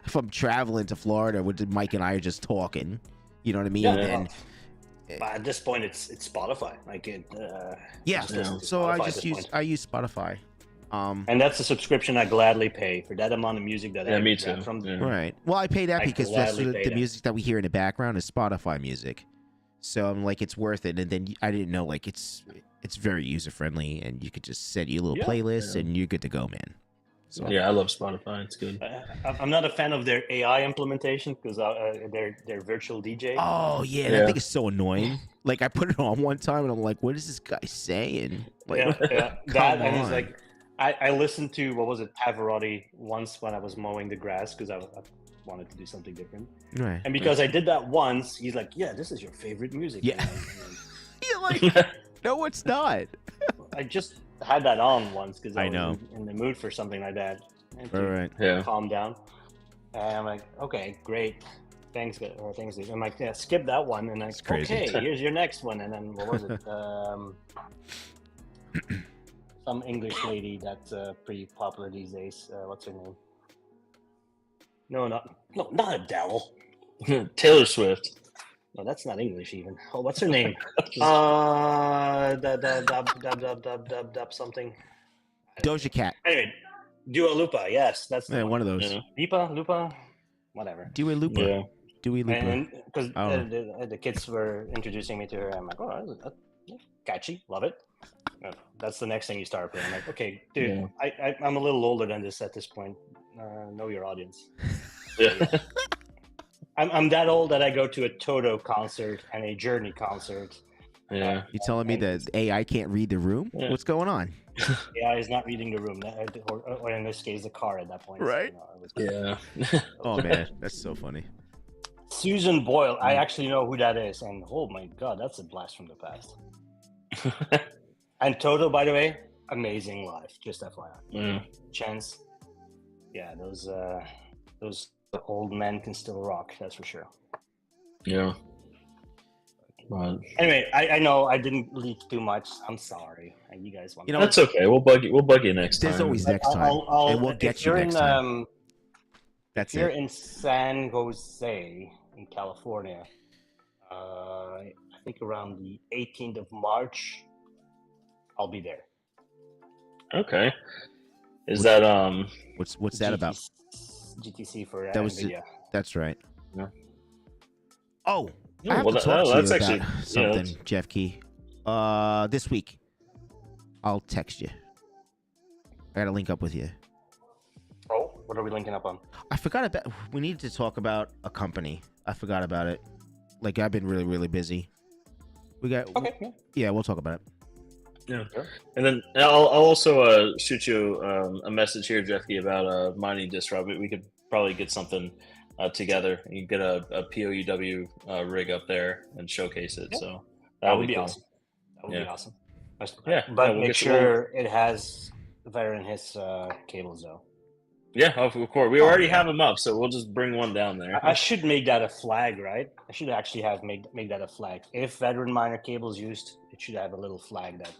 if I'm traveling to Florida, Mike and I are just talking, you know what I mean? Yeah, but at this point, it's Spotify. Like it. So I use Spotify. And that's a subscription I gladly pay for that amount of music that I me too. Right. Well, I pay that because that's the music that we hear in the background is Spotify music. So I'm like, it's worth it. And then I didn't know like it's very user friendly, and you could just set your little playlist and you're good to go, man. So I love Spotify. It's good. I'm not a fan of their AI implementation because they're virtual DJ. Oh yeah, that thing is so annoying. Like I put it on one time and I'm like, what is this guy saying? Like, that and it's like. I listened to, what was it, Pavarotti once when I was mowing the grass because I wanted to do something different. Right. And because I did that once, he's like, yeah, this is your favorite music. Yeah. You're like, no, it's not. I just had that on once because I was in the mood for something like that. All right. Calm down. And I'm like, okay, great. Thanks. I'm like, yeah, skip that one. And I'm like, okay, here's your next one. And then what was it? Some English lady that's pretty popular these days. What's her name? No, not Adele. Taylor Swift. No, that's not English even. Oh, what's her name? Something. Doja Cat. Anyway, Dua Lipa. Yes, that's one of those. Lupa, whatever. Dua Lipa. Yeah. Dua Lipa. And because the kids were introducing me to her, I'm like, oh, that's catchy, love it. That's the next thing you start playing. I'm like, okay, dude, I'm a little older than this at this point. Know your audience. Yeah. I'm that old that I go to a Toto concert and a Journey concert. Yeah. You telling me that AI can't read the room? Yeah. What's going on? AI is not reading the room, or in this case, the car at that point. Right. So, Oh man, that's so funny. Susan Boyle. I actually know who that is, and oh my god, that's a blast from the past. And Toto, by the way, amazing live. Just FYI. Chance. Yeah, those old men can still rock. That's for sure. Yeah. Anyway, I know I didn't leak too much. I'm sorry. You guys want? That's okay. We'll bug you next time. There's always next time, and we'll get you next time. If you're in San Jose, in California, I think around the 18th of March. I'll be there. Okay. Is that what's that about? GTC for that NVIDIA. That's right. Yeah. Oh, I have to talk to you about something, Jeff Key. This week. I'll text you. I gotta link up with you. Oh, what are we linking up on? I forgot about. We needed to talk about a company. I forgot about it. Like I've been really, really busy. We got. Okay. Yeah, we'll talk about it. Yeah, and then I'll also shoot you a message here, Jeffy, about mining disrupt. We could probably get something together. You get a POUW rig up there and showcase it. Yeah. So that would be awesome. That would be awesome. Yeah, but we'll make sure it has Veteran his cables though. Yeah, of course. We already have them up, so we'll just bring one down there. I should make that a flag, right? I should actually have make that a flag. If Veteran miner cables used, it should have a little flag that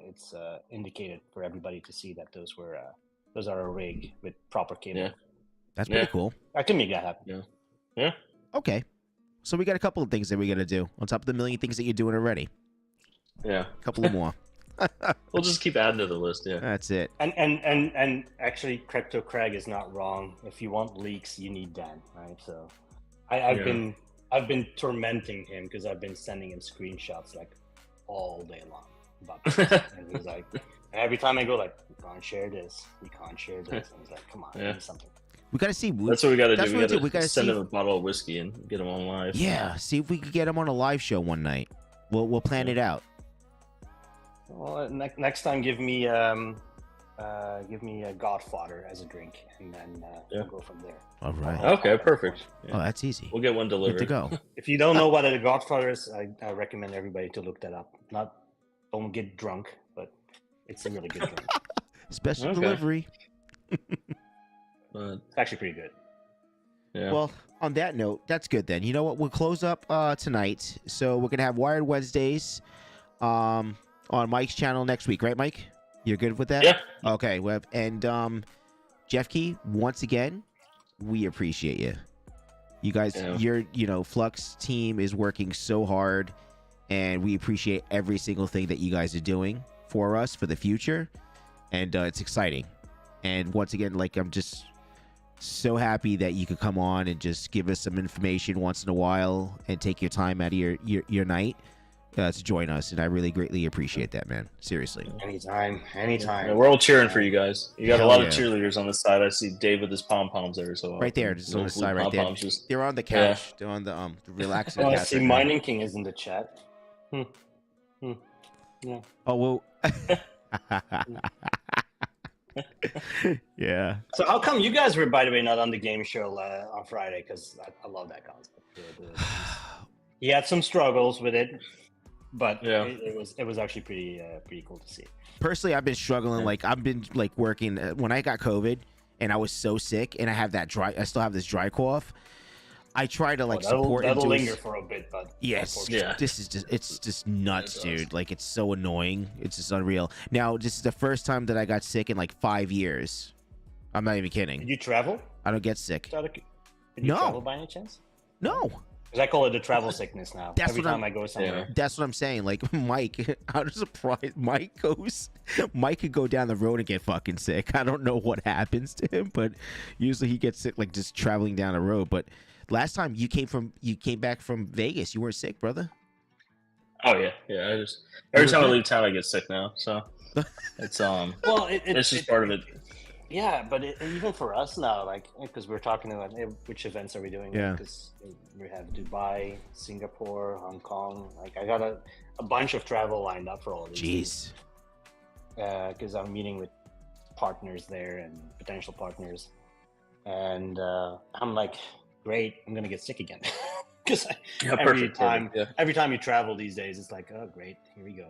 it's indicated for everybody to see that those are a rig with proper cable. Yeah. That's pretty cool. I can make that happen. Yeah. Okay. So we got a couple of things that we got to do on top of the million things that you're doing already. Yeah. A couple of more. We'll just keep adding to the list. Yeah. That's it. And actually, Crypto Craig is not wrong. If you want leaks, you need Dan, right? So, I've been tormenting him because I've been sending him screenshots like all day long about this. And he's like, every time I go like, you can't share this, you can't share this. And he's like, come on, do something. We got to see. That's what we got to do. We got to send him a bottle of whiskey and get him on live. Yeah. See if we could get him on a live show one night. We'll plan it out. Well, next time, give me a Godfather as a drink, and then we'll go from there. All right. Okay, perfect. Yeah. Oh, that's easy. We'll get one delivered. Good to go. If you don't know what a Godfather is, I recommend everybody to look that up. Don't get drunk, but it's a really good drink. Special delivery. But it's actually pretty good. Yeah. Well, on that note, that's good then. You know what? We'll close up tonight. So we're gonna have Wired Wednesdays on Mike's channel next week, right, Mike? You're good with that? Yeah. Okay. Well, and Jeff Key, once again, we appreciate you. You guys, your Flux team is working so hard, and we appreciate every single thing that you guys are doing for us for the future, and it's exciting. And once again, like I'm just so happy that you could come on and just give us some information once in a while and take your time out of your night to join us, and I really greatly appreciate that, man. Seriously. Anytime. Yeah, we're all cheering for you guys. You got a lot of cheerleaders on the side. I see Dave with his pom-poms there. So right there, just on the side right there. They're on the couch. They're on the relaxing couch. I see Mining King is in the chat. Yeah. Oh, well. Yeah. So how come you guys were, by the way, not on the game show on Friday? Because I love that concept. He had some struggles with it, but it was actually pretty cool to see. Personally, I've been struggling. Like I've been like working when I got COVID and I was so sick, and I still have this dry cough. I try to like support. That'll linger for a bit, but yes, it's just nuts, dude. Like it's so annoying. It's just unreal. Now, this is the first time that I got sick in like 5 years. I'm not even kidding. Did you travel? I don't get sick. Did you travel by any chance? No. Because I call it the travel sickness now. Every time I go somewhere. That's what I'm saying. Like Mike, I'm surprised. Mike could go down the road and get fucking sick. I don't know what happens to him, but usually he gets sick like just traveling down the road. But last time you came back from Vegas, you weren't sick, brother. Oh yeah. I just every time I leave town, I get sick now. So it's well, it's just part of it. Yeah, but even for us now, like because we're talking about which events are we doing? Yeah. Because we have Dubai, Singapore, Hong Kong. Like I got a bunch of travel lined up for all of these. Jeez. Because I'm meeting with partners there and potential partners, and I'm like, great, I'm gonna get sick again. Because every time you travel these days, it's like, oh great, here we go.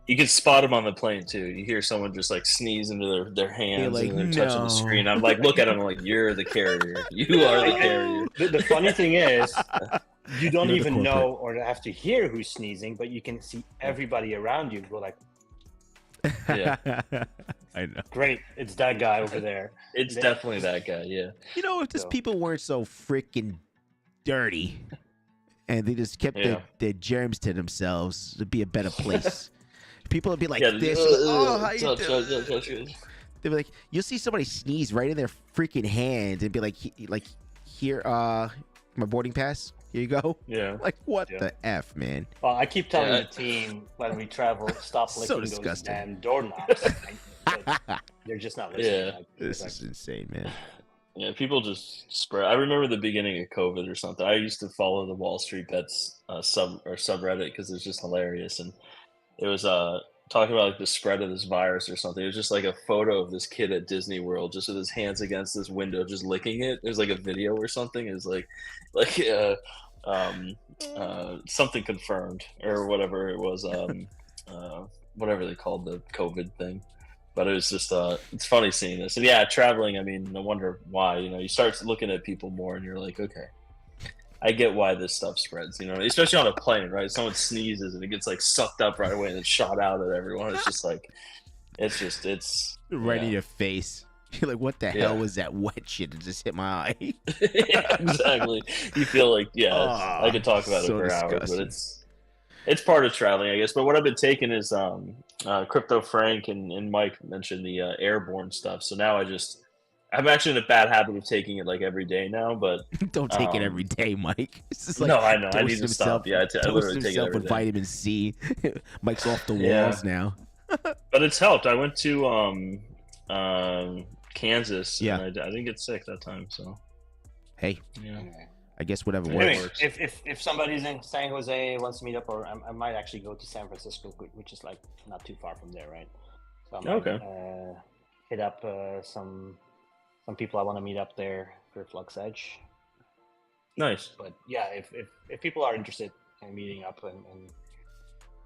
You can spot them on the plane too. You hear someone just like sneeze into their hands and they're touching the screen. I'm like, look at them. I'm like, you're the carrier. You are the carrier. The funny thing is, you don't even know or have to hear who's sneezing, but you can see everybody around you go like, yeah, I know. Great, it's that guy over there. It's definitely that guy. Yeah. You know, if these people weren't so freaking dirty, and they just kept their germs to themselves, it'd be a better place. People would be like this. How you doing? They'd be like, you'll see somebody sneeze right in their freaking hand and be like, here, my boarding pass. Here you go. Yeah. Like, what Yeah. the F, man? Well, I keep telling the team when we travel, stop So licking those disgusting. damn doorknobs. But they're just not listening. Yeah. Like, This like, is insane, man. Yeah, people just spread. I remember the beginning of COVID or something. I used to follow the Wall Street Bets subreddit because it's just hilarious, and it was talking about like the spread of this virus or something. It was just like a photo of this kid at Disney World, just with his hands against this window, just licking it. It was like a video or something. It was like something confirmed or whatever it was. Whatever they called the COVID thing. But it was just it's funny seeing this. And yeah, traveling, I mean, no wonder why. You start looking at people more and you're like, okay, I get why this stuff spreads, especially on a plane, right? Someone sneezes and it gets like sucked up right away and then shot out at everyone. It's just like it's right in your face. You're like, what the hell was that wet shit that just hit my eye? Yeah, exactly. You feel like, I could talk about it for hours, but it's part of traveling, I guess. But what I've been taking is Crypto Frank and Mike mentioned the airborne stuff. So now I'm actually in a bad habit of taking it like every day now. But don't take it every day, Mike. It's just like, no, I know. I need to stop. Yeah, I literally take it every with day. vitamin C. Mike's off the walls now. But it's helped. I went to Kansas. Yeah, and I didn't get sick that time. So hey, yeah. I guess whatever anyway, works. If somebody's in San Jose wants to meet up, or I might actually go to San Francisco, which is like not too far from there, right? So I might, hit up some people I want to meet up there for Flux Edge. Nice. But yeah, if people are interested in meeting up and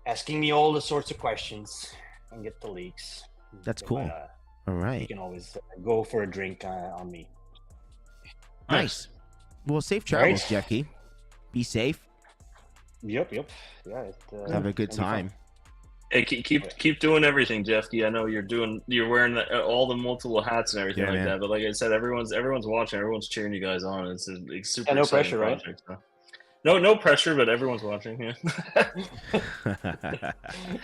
asking me all the sorts of questions and get the leaks, that's cool. All right, you can always go for a drink on me. Nice. Well, safe travels, Jeffy. Be safe. Yep. Yeah. Have a good time. Hey, keep doing everything, Jeffy. I know you're wearing all the multiple hats and everything that. But like I said, everyone's watching. Everyone's cheering you guys on. It's a super. No pressure, project, right? So. No pressure, but everyone's watching. Yeah.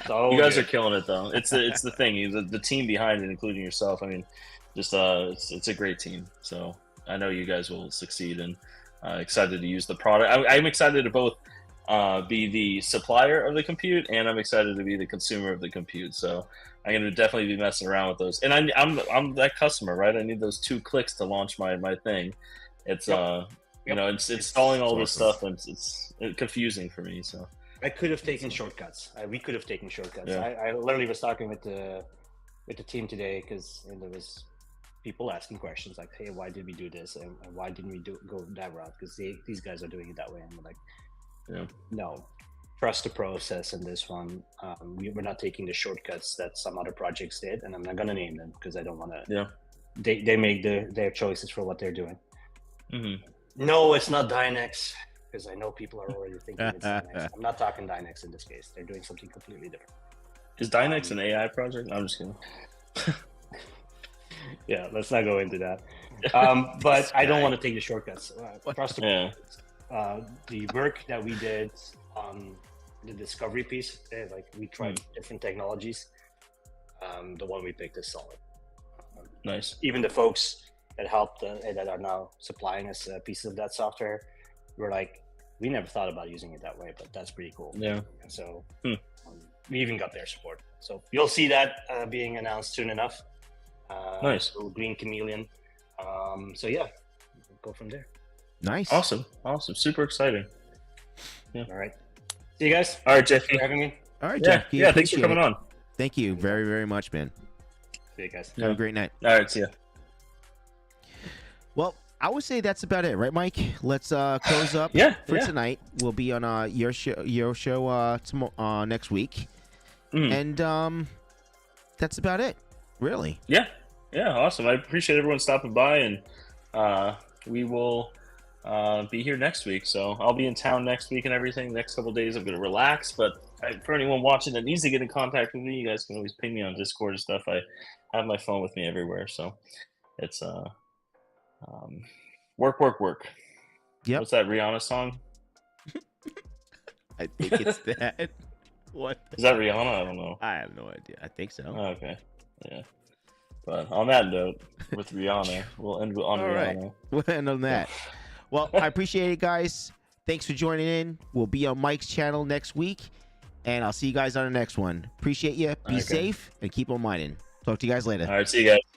You guys are killing it, though. It's the thing. The team behind it, including yourself. I mean, just it's a great team. So I know you guys will succeed, and excited to use the product. I'm excited to both be the supplier of the compute, and I'm excited to be the consumer of the compute. So I'm going to definitely be messing around with those. And I'm that customer, right? I need those 2 clicks to launch my thing. It's it's installing all this stuff, and it's confusing for me. So I could have taken shortcuts. We could have taken shortcuts. Yeah. I literally was talking with the team today because there was people asking questions like, "Hey, why did we do this? And why didn't we go that route? Because these guys are doing it that way." And we're like, no, trust the process in this one. We're not taking the shortcuts that some other projects did, and I'm not gonna name them because I don't want to. Yeah. They make their choices for what they're doing. Mm-hmm. No, it's not Dynex, because I know people are already thinking it's Dynex. I'm not talking Dynex in this case. They're doing something completely different. Is Dynex an AI project? I'm just kidding. Yeah, let's not go into that. But I don't want to take the shortcuts. Trust the work that we did on the discovery piece, like we tried different technologies. The one we picked is solid. Nice. Even the folks that helped that are now supplying us pieces of that software were like, we never thought about using it that way, but that's pretty cool. Yeah. And so we even got their support. So you'll see that being announced soon enough. Nice. Green Chameleon. So yeah, we'll go from there. Nice. Awesome. Super exciting. Yeah. All right. See you guys. All right, Jeffy. Thanks for having me. All right, Yeah. Jeffy. Yeah. Thanks for coming on. Thank you very, very much, man. See you guys. Have a great night. All right. See ya. Well, I would say that's about it, right, Mike? Let's close up for tonight. We'll be on your show next week, and that's about it, really. Yeah. Awesome. I appreciate everyone stopping by, and we will be here next week. So I'll be in town next week and everything. Next couple of days, I'm going to relax. But for anyone watching that needs to get in contact with me, you guys can always ping me on Discord and stuff. I have my phone with me everywhere, so it's work. Yep. What's that Rihanna song? I think it's that. What? Is that Rihanna? I don't know. I have no idea. I think so. Oh, okay. Yeah. But on that note, with Rihanna, we'll end on All Rihanna. Right. We'll end on that. Well, I appreciate it, guys. thanks for joining in. We'll be on Mike's channel next week, and I'll see you guys on the next one. Appreciate you. Be safe and keep on mining. Talk to you guys later. All right, see you guys.